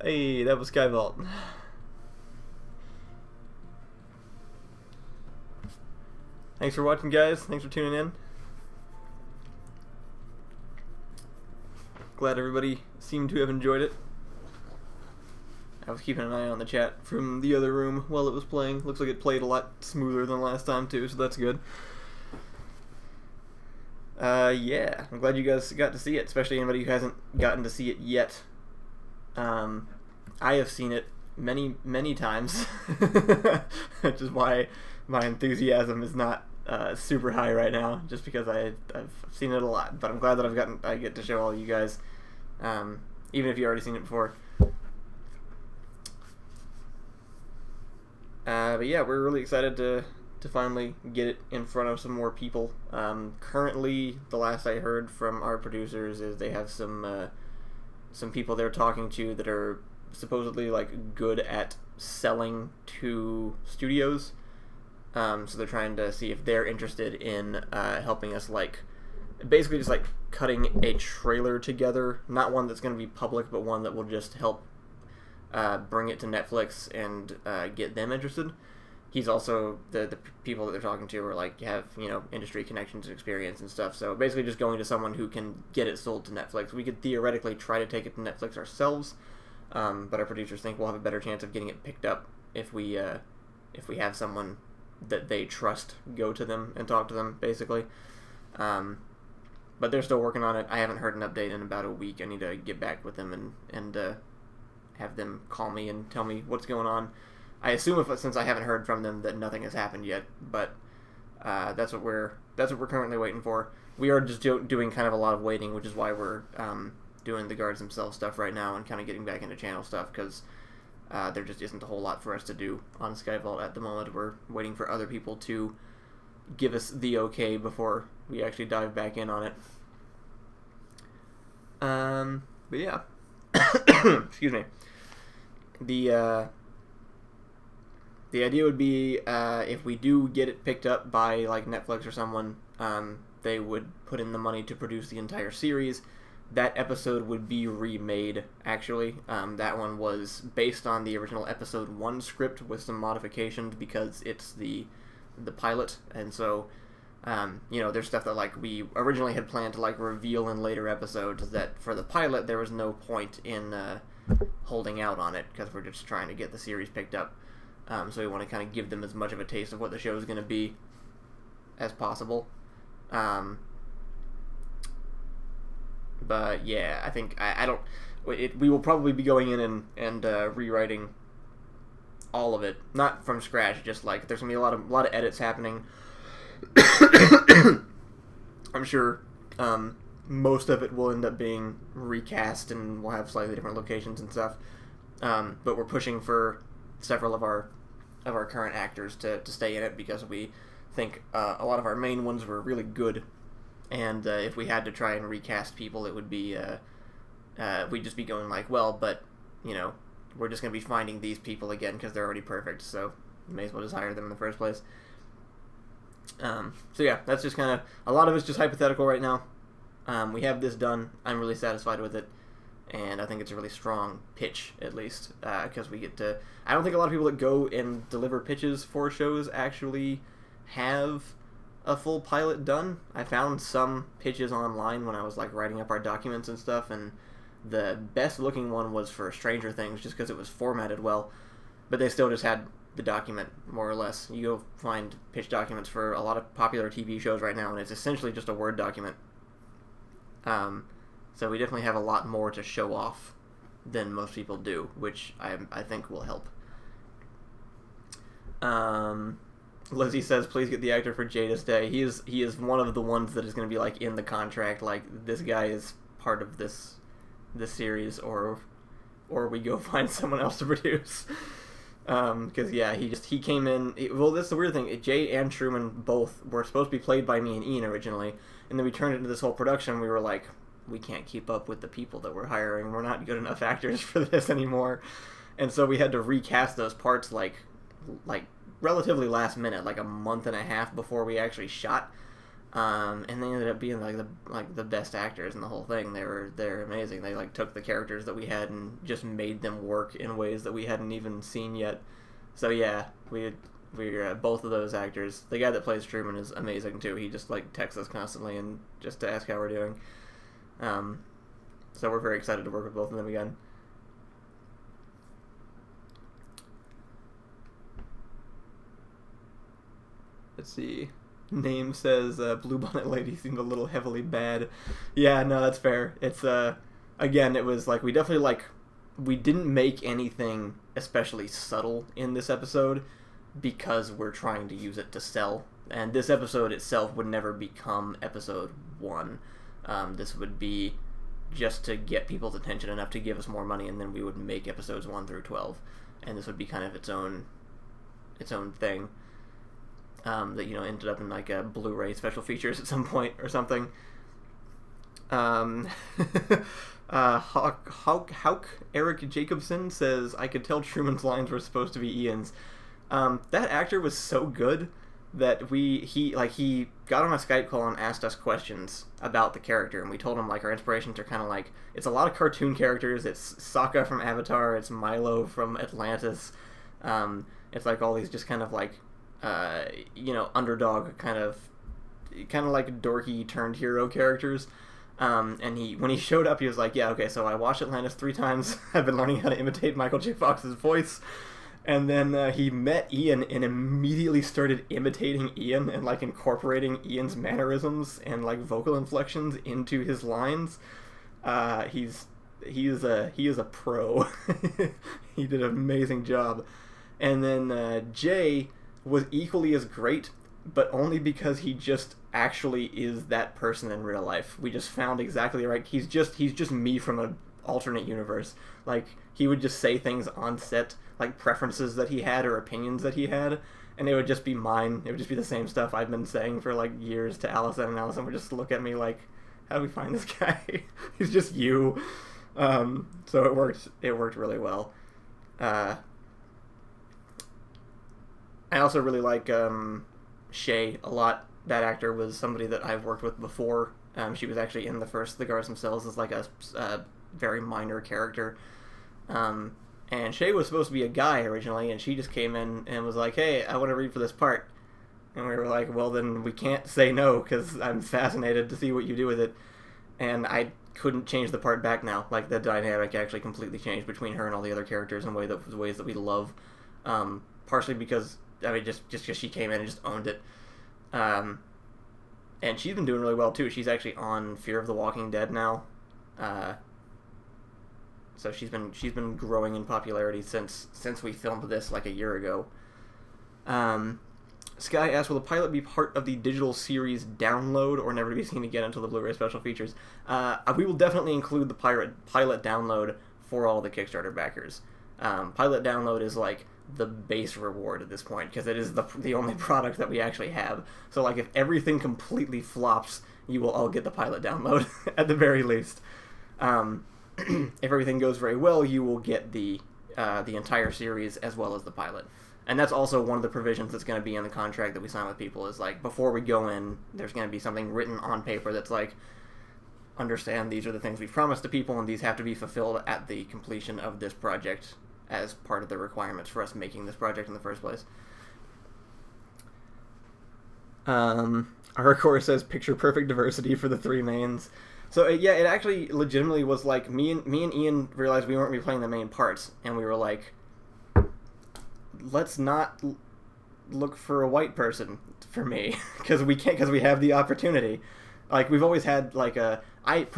Hey, that was Skyvault. Thanks for watching, guys. Thanks for tuning in. Glad everybody seemed to have enjoyed it. I was keeping an eye on the chat from the other room while it was playing. Looks like it played a lot smoother than last time too, so that's good. Yeah, I'm glad you guys got to see it, especially anybody who hasn't gotten to see it yet. I have seen it many times, which is why my enthusiasm is not super high right now, just because I've seen it a lot. But I'm glad that I get to show all you guys, even if you've already seen it before. But yeah, we're really excited to finally get it in front of some more people. Currently, the last I heard from our producers is they have some people they're talking to that are supposedly like good at selling to studios. So they're trying to see if they're interested in helping us, like basically just like cutting a trailer together, not one that's going to be public, but one that will just help bring it to Netflix and get them interested. He's also the people that they're talking to are like have industry connections and experience and stuff. So basically just going to someone who can get it sold to Netflix. We could theoretically try to take it to Netflix ourselves, but our producers think we'll have a better chance of getting it picked up if we have someone that they trust go to them and talk to them, basically. But they're still working on it. I haven't heard an update in about a week. I need to get back with them and have them call me and tell me what's going on. I assume since I haven't heard from them that nothing has happened yet, but that's what we're currently waiting for. We are just doing kind of a lot of waiting, which is why we're doing the guards themselves stuff right now and kind of getting back into channel stuff, because there just isn't a whole lot for us to do on Skyvault at the moment. We're waiting for other people to give us the okay before we actually dive back in on it. But yeah, excuse me. The idea would be if we do get it picked up by like Netflix or someone, they would put in the money to produce the entire series. That episode would be remade, actually. That one was based on the original episode 1 script with some modifications because it's the pilot, and so there's stuff that like we originally had planned to like reveal in later episodes that for the pilot there was no point in holding out on it because we're just trying to get the series picked up. So we want to kind of give them as much of a taste of what the show is going to be as possible. But yeah, I think I don't. We will probably be going in and rewriting all of it, not from scratch. Just like there's gonna be a lot of edits happening. I'm sure most of it will end up being recast, and we'll have slightly different locations and stuff. But we're pushing for several of our current actors to stay in it because we think a lot of our main ones were really good, and if we had to try and recast people, it would be we'd just be going like, well, but you know, we're just gonna be finding these people again because they're already perfect, so you may as well just hire them in the first place. So yeah, that's just kind of a lot of it's just hypothetical right now. We have this done. I'm really satisfied with it, and I think it's a really strong pitch, at least, because we get to... I don't think a lot of people that go and deliver pitches for shows actually have a full pilot done. I found some pitches online when I was like writing up our documents and stuff, and the best looking one was for Stranger Things just because it was formatted well, but they still just had the document, more or less. You go find pitch documents for a lot of popular TV shows right now, and it's essentially just a Word document. So we definitely have a lot more to show off than most people do, which I think will help. Lizzie says, please get the actor for Jay to stay. He is one of the ones that is going to be like in the contract, like this guy is part of this series, or we go find someone else to produce. Because yeah, he came in. Well, that's the weird thing. Jay and Truman both were supposed to be played by me and Ian originally, and then we turned it into this whole production. We were like, we can't keep up with the people that we're hiring. We're not good enough actors for this anymore, and so we had to recast those parts like relatively last minute, like a month and a half before we actually shot. And they ended up being like the best actors in the whole thing. They're amazing. They like took the characters that we had and just made them work in ways that we hadn't even seen yet. So yeah, we're both of those actors. The guy that plays Truman is amazing too. He just like texts us constantly and just to ask how we're doing. So we're very excited to work with both of them again. Let's see. Name says Bluebonnet Lady seemed a little heavily bad. Yeah, no, that's fair. It's again, it was like we didn't make anything especially subtle in this episode because we're trying to use it to sell. And this episode itself would never become episode 1. This would be just to get people's attention enough to give us more money, and then we would make episodes 1 through 12, and this would be kind of its own thing. That ended up in like a Blu-ray special features at some point or something. Hauk Eric Jacobson says, I could tell Truman's lines were supposed to be Ian's. That actor was so good that he got on a Skype call and asked us questions about the character, and we told him like our inspirations are kind of like, it's a lot of cartoon characters. It's Sokka from Avatar, it's Milo from Atlantis. It's like all these just kind of like underdog kind of like dorky turned hero characters. And when he showed up, he was like, yeah, okay, so I watched Atlantis 3 times. I've been learning how to imitate Michael J. Fox's voice. And then he met Ian and immediately started imitating Ian and like incorporating Ian's mannerisms and like vocal inflections into his lines. He is a pro. He did an amazing job. And then Jay was equally as great, but only because he just actually is that person in real life. We just found exactly right. He's just me from an alternate universe. Like, he would just say things on set, like preferences that he had or opinions that he had, and it would just be mine. It would just be the same stuff I've been saying for like years to Allison, and Allison would just look at me like, how do we find this guy? He's just you. So it worked really well. I also really like Shay a lot. That actor was somebody that I've worked with before. She was actually in the first The Guards Themselves as like a very minor character. And Shay was supposed to be a guy originally, and she just came in and was like, hey, I want to read for this part. And we were like, well, then we can't say no, because I'm fascinated to see what you do with it. And I couldn't change the part back now. Like, the dynamic actually completely changed between her and all the other characters in ways that we love. Partially because, I mean, just because she came in and just owned it. And she's been doing really well too. She's actually on Fear of the Walking Dead now. So she's been growing in popularity since we filmed this like a year ago. Sky asked, will the pilot be part of the digital series download or never to be seen again until the Blu-ray special features? We will definitely include the pilot download for all the Kickstarter backers. Pilot download is like the base reward at this point because it is the only product that we actually have. So like if everything completely flops, you will all get the pilot download at the very least. If everything goes very well, you will get the entire series as well as the pilot. And that's also one of the provisions that's going to be in the contract that we sign with people is like before we go in, there's going to be something written on paper that's like, understand these are the things we've promised to people and these have to be fulfilled at the completion of this project as part of the requirements for us making this project in the first place. Our core says picture perfect diversity for the 3 mains. So yeah, it actually legitimately was like me and Ian realized we weren't going to be playing the main parts, and we were like, let's not look for a white person for me because we have the opportunity. Like we've always had like I've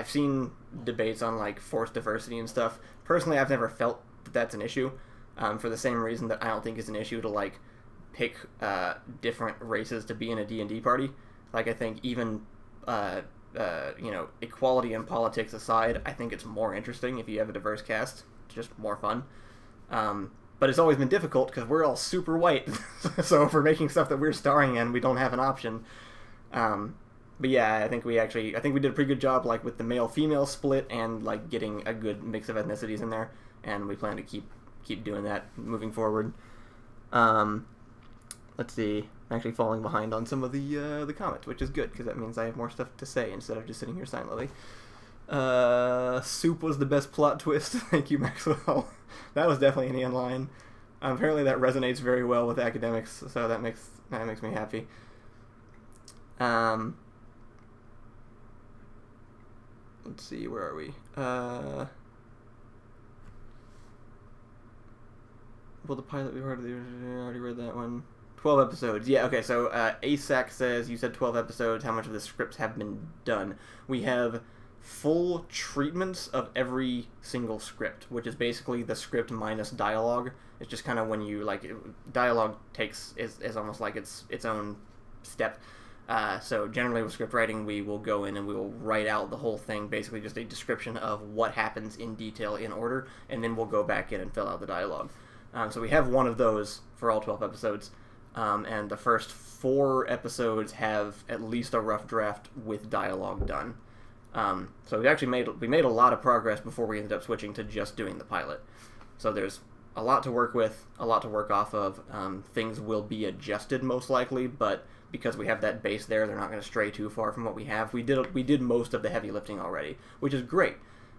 seen debates on like forced diversity and stuff. Personally, I've never felt that that's an issue, for the same reason that I don't think it's an issue to like pick different races to be in a D&D party. Like I think even equality in politics aside, I think it's more interesting if you have a diverse cast. It's just more fun. But it's always been difficult because we're all super white. So for making stuff that we're starring in, we don't have an option. But yeah, I think we did a pretty good job like with the male-female split and like getting a good mix of ethnicities in there, and we plan to keep doing that moving forward. Let's see. I'm actually falling behind on some of the comments, which is good because that means I have more stuff to say instead of just sitting here silently. Soup was the best plot twist. Thank you, Maxwell. That was definitely an Ian line. Apparently that resonates very well with academics, so that makes me happy. Let's see, where are we? Will the pilot be part of the... I already read that one. 12 episodes. Yeah, okay, so ASAC says, you said 12 episodes. How much of the scripts have been done? We have full treatments of every single script, which is basically the script minus dialogue. It's just kind of when you, like, dialogue is almost like its own step. So generally with script writing, we will go in and we will write out the whole thing, basically just a description of what happens in detail in order, and then we'll go back in and fill out the dialogue. So we have one of those for all 12 episodes, and the first 4 episodes have at least a rough draft with dialogue done. So we actually made a lot of progress before we ended up switching to just doing the pilot. So there's a lot to work with, a lot to work off of. Things will be adjusted most likely, but because we have that base there, they're not going to stray too far from what we have. We did most of the heavy lifting already, which is great,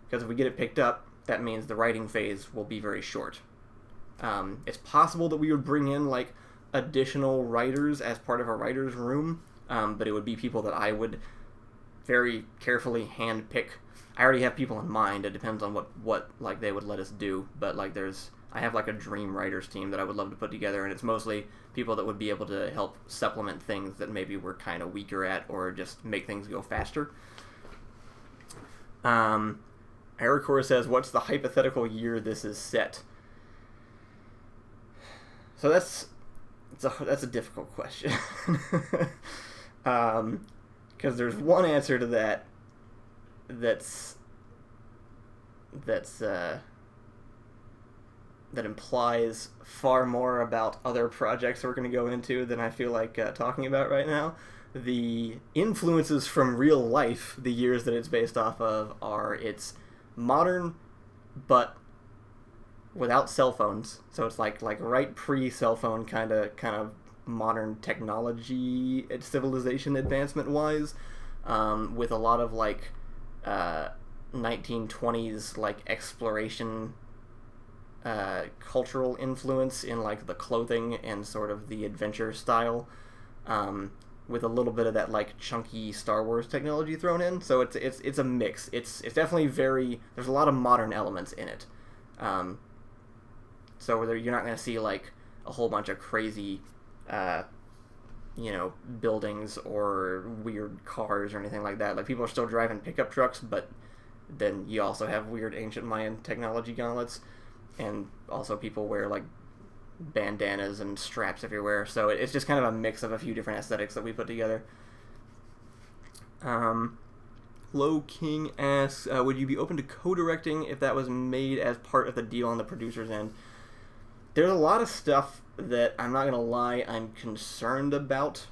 because if we get it picked up, that means the writing phase will be very short. It's possible that we would bring in like additional writers as part of a writer's room, but it would be people that I would very carefully hand pick. I already have people in mind. It depends on what like they would let us do, but like I have like a dream writers team that I would love to put together, and it's mostly people that would be able to help supplement things that maybe we're kind of weaker at or just make things go faster. Ericor says, what's the hypothetical year this is set? So that's a difficult question. Because there's one answer to that that implies far more about other projects we're going to go into than I feel like talking about right now. The influences from real life, the years that it's based off of, it's modern, but without cell phones. So it's like right pre-cell phone kind of modern technology and civilization advancement wise, with a lot of like 1920s like exploration cultural influence in like the clothing and sort of the adventure style, with a little bit of that like chunky Star Wars technology thrown in. So it's a mix. It's definitely there's a lot of modern elements in it. So you're not going to see like a whole bunch of crazy buildings or weird cars or anything like that. Like, people are still driving pickup trucks, but then you also have weird ancient Mayan technology gauntlets, and also people wear like bandanas and straps everywhere. So it's just kind of a mix of a few different aesthetics that we put together. Low King asks, would you be open to co-directing if that was made as part of the deal on the producer's end? There's a lot of stuff that, I'm not going to lie, I'm concerned about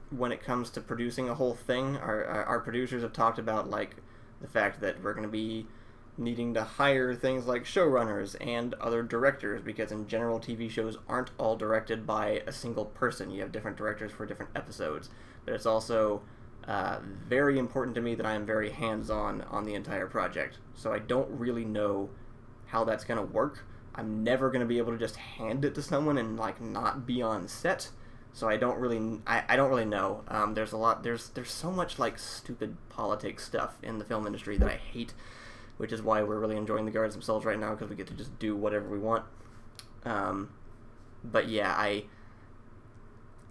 when it comes to producing a whole thing. Our producers have talked about, like, the fact that we're going to be needing to hire things like showrunners and other directors, because in general TV shows aren't all directed by a single person. You have different directors for different episodes. But it's also very important to me that I am very hands-on on the entire project. So I don't really know how that's going to work. I'm never going to be able to just hand it to someone and like not be on set. So I don't really know. There's so much like stupid politics stuff in the film industry that I hate, which is why we're really enjoying the guards themselves right now, because we get to just do whatever we want. But yeah, I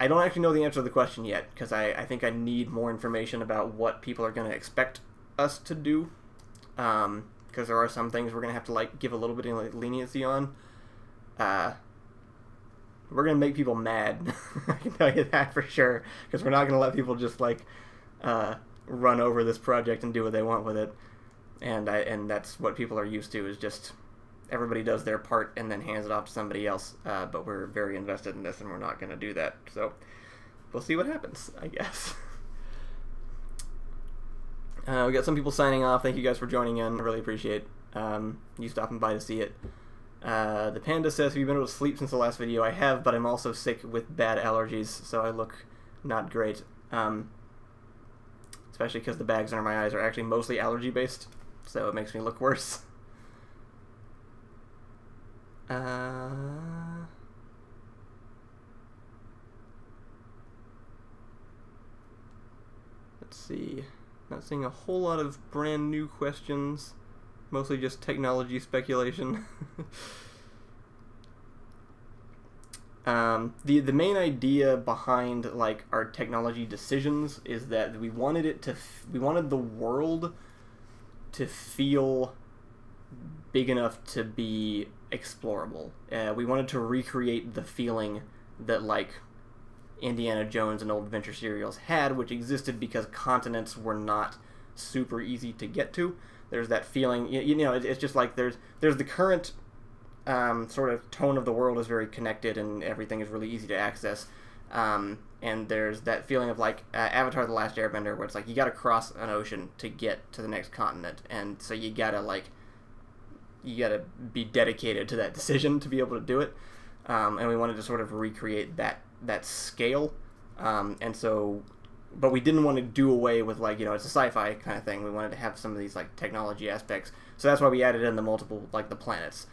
don't actually know the answer to the question yet, because I think I need more information about what people are going to expect us to do, because there are some things we're going to have to like give a little bit of leniency on. We're going to make people mad. I can tell you that for sure, because we're not going to let people just like run over this project and do what they want with it. And that's what people are used to, is just everybody does their part and then hands it off to somebody else. But we're very invested in this, and we're not going to do that. So we'll see what happens, I guess. We got some people signing off. Thank you guys for joining in. I really appreciate you stopping by to see it. The Panda says, have you been able to sleep since the last video? I have, but I'm also sick with bad allergies, so I look not great. Especially because the bags under my eyes are actually mostly allergy-based, so it makes me look worse. Let's see. Not seeing a whole lot of brand new questions. Mostly just technology speculation. The main idea behind like our technology decisions is that we wanted the world to feel big enough to be explorable. We wanted to recreate the feeling that like Indiana Jones and old adventure serials had, which existed because continents were not super easy to get to. There's that feeling, it's just like there's the current sort of tone of the world is very connected and everything is really easy to access. And there's that feeling of like Avatar: The Last Airbender, where it's like you got to cross an ocean to get to the next continent, and so you gotta be dedicated to that decision to be able to do it. And we wanted to sort of recreate that scale, and so. But we didn't want to do away with, like, it's a sci-fi kind of thing. We wanted to have some of these, like, technology aspects. So that's why we added in the multiple, like, the planets.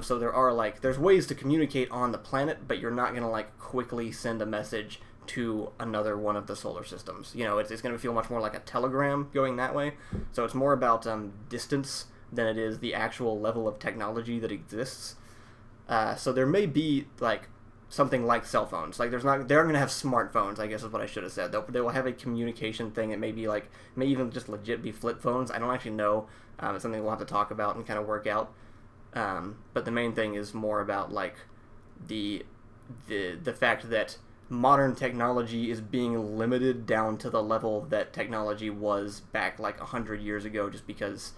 So there are, like, there's ways to communicate on the planet, but you're not going to, like, quickly send a message to another one of the solar systems. It's going to feel much more like a telegram going that way. So it's more about distance than it is the actual level of technology that exists. So there may be, like, something like cell phones. Like, they aren't going to have smartphones, I guess is what I should have said. They will have a communication thing. It may be like, may even just legit be flip phones. I don't actually know. It's something we'll have to talk about and kind of work out. But the main thing is more about like the fact that modern technology is being limited down to the level that technology was back like 100 years ago, just because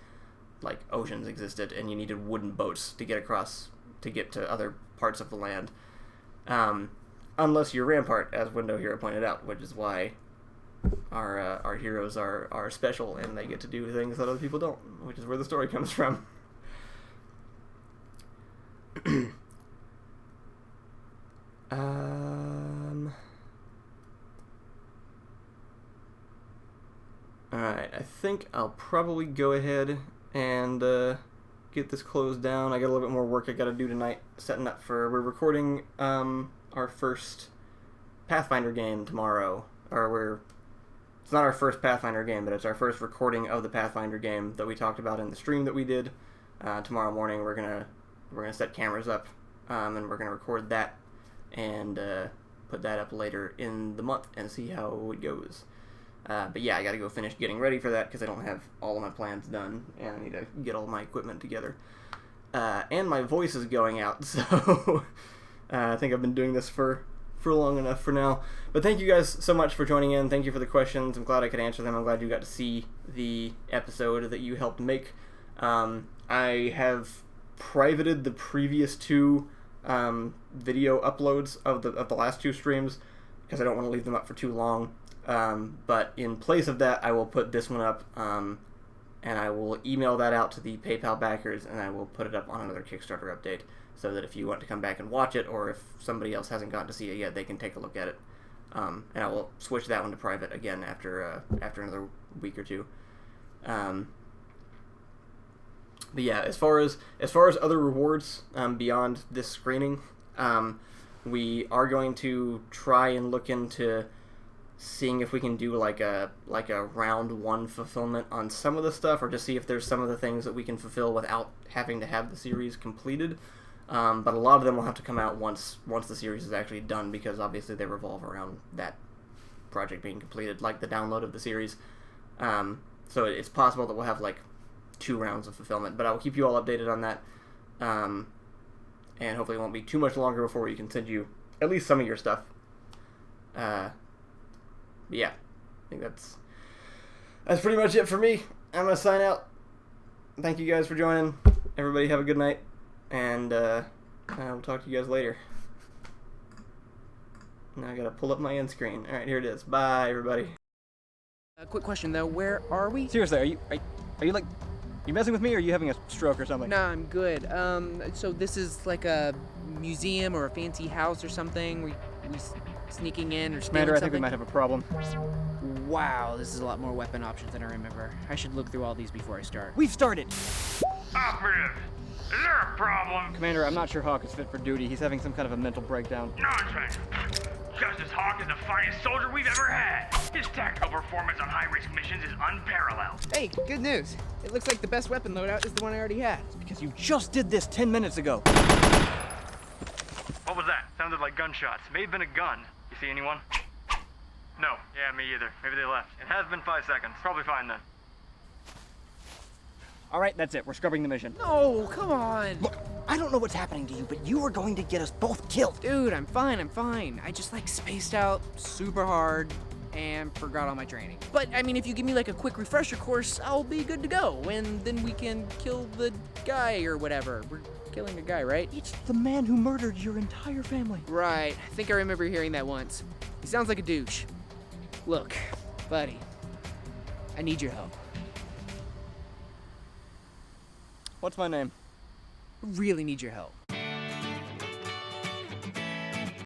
like oceans existed and you needed wooden boats to get across to get to other parts of the land. Unless you're Rampart, as Window Hero pointed out, which is why our heroes are special and they get to do things that other people don't, which is where the story comes from. Alright, I think I'll probably go ahead and get this closed down. I got a little bit more work I gotta do tonight, setting up for, we're recording our first Pathfinder game tomorrow, it's not our first Pathfinder game, but it's our first recording of the Pathfinder game that we talked about in the stream that we did. Tomorrow morning we're gonna set cameras up, and we're gonna record that, and put that up later in the month and see how it goes. But yeah, I gotta go finish getting ready for that because I don't have all of my plans done, and I need to get all my equipment together. And my voice is going out, so I think I've been doing this for long enough for now. But thank you guys so much for joining in. Thank you for the questions. I'm glad I could answer them. I'm glad you got to see the episode that you helped make. I have privated the previous 2 video uploads of the last 2 streams because I don't want to leave them up for too long. But in place of that, I will put this one up, and I will email that out to the PayPal backers, and I will put it up on another Kickstarter update, so that if you want to come back and watch it, or if somebody else hasn't gotten to see it yet, they can take a look at it. And I will switch that one to private again after another week or 2. But yeah, as far as other rewards beyond this screening, we are going to try and look into seeing if we can do like a round 1 fulfillment on some of the stuff, or just see if there's some of the things that we can fulfill without having to have the series completed. But a lot of them will have to come out once the series is actually done, because obviously they revolve around that project being completed, like the download of the series. So it's possible that we'll have like 2 rounds of fulfillment, but I will keep you all updated on that. And hopefully it won't be too much longer before we can send you at least some of your stuff. But yeah, I think that's pretty much it for me. I'm gonna sign out. Thank you guys for joining. Everybody have a good night, and I'll talk to you guys later. Now I gotta pull up my end screen. All right, here it is. Bye, everybody. Quick question though, where are we? Seriously, are you like, you messing with me, or are you having a stroke or something? Nah, I'm good. So this is like a museum or a fancy house or something? We sneaking in or stealing Commander, I think something? we might have a problem. Wow, this is a lot more weapon options than I remember. I should look through all these before I start. We've started! Operative, is there a problem? Commander, I'm not sure Hawk is fit for duty. He's having some kind of a mental breakdown. Nonsense. Justice Hawk is the finest soldier we've ever had. His tactical performance on high-risk missions is unparalleled. Hey, good news. It looks like the best weapon loadout is the one I already had. Because you just did this 10 minutes ago. What was that? Sounded like gunshots. May have been a gun. You see anyone? No. Yeah, me either. Maybe they left. It has been 5 seconds. Probably fine then. All right, that's it. We're scrubbing the mission. No, come on. Look, I don't know what's happening to you, but you are going to get us both killed. Dude, I'm fine. I just like spaced out super hard and forgot all my training. But I mean, if you give me like a quick refresher course, I'll be good to go. And then we can kill the guy or whatever. We're killing a guy, right? It's the man who murdered your entire family. Right. I think I remember hearing that once. He sounds like a douche. Look, buddy, I need your help. What's my name? Really need your help.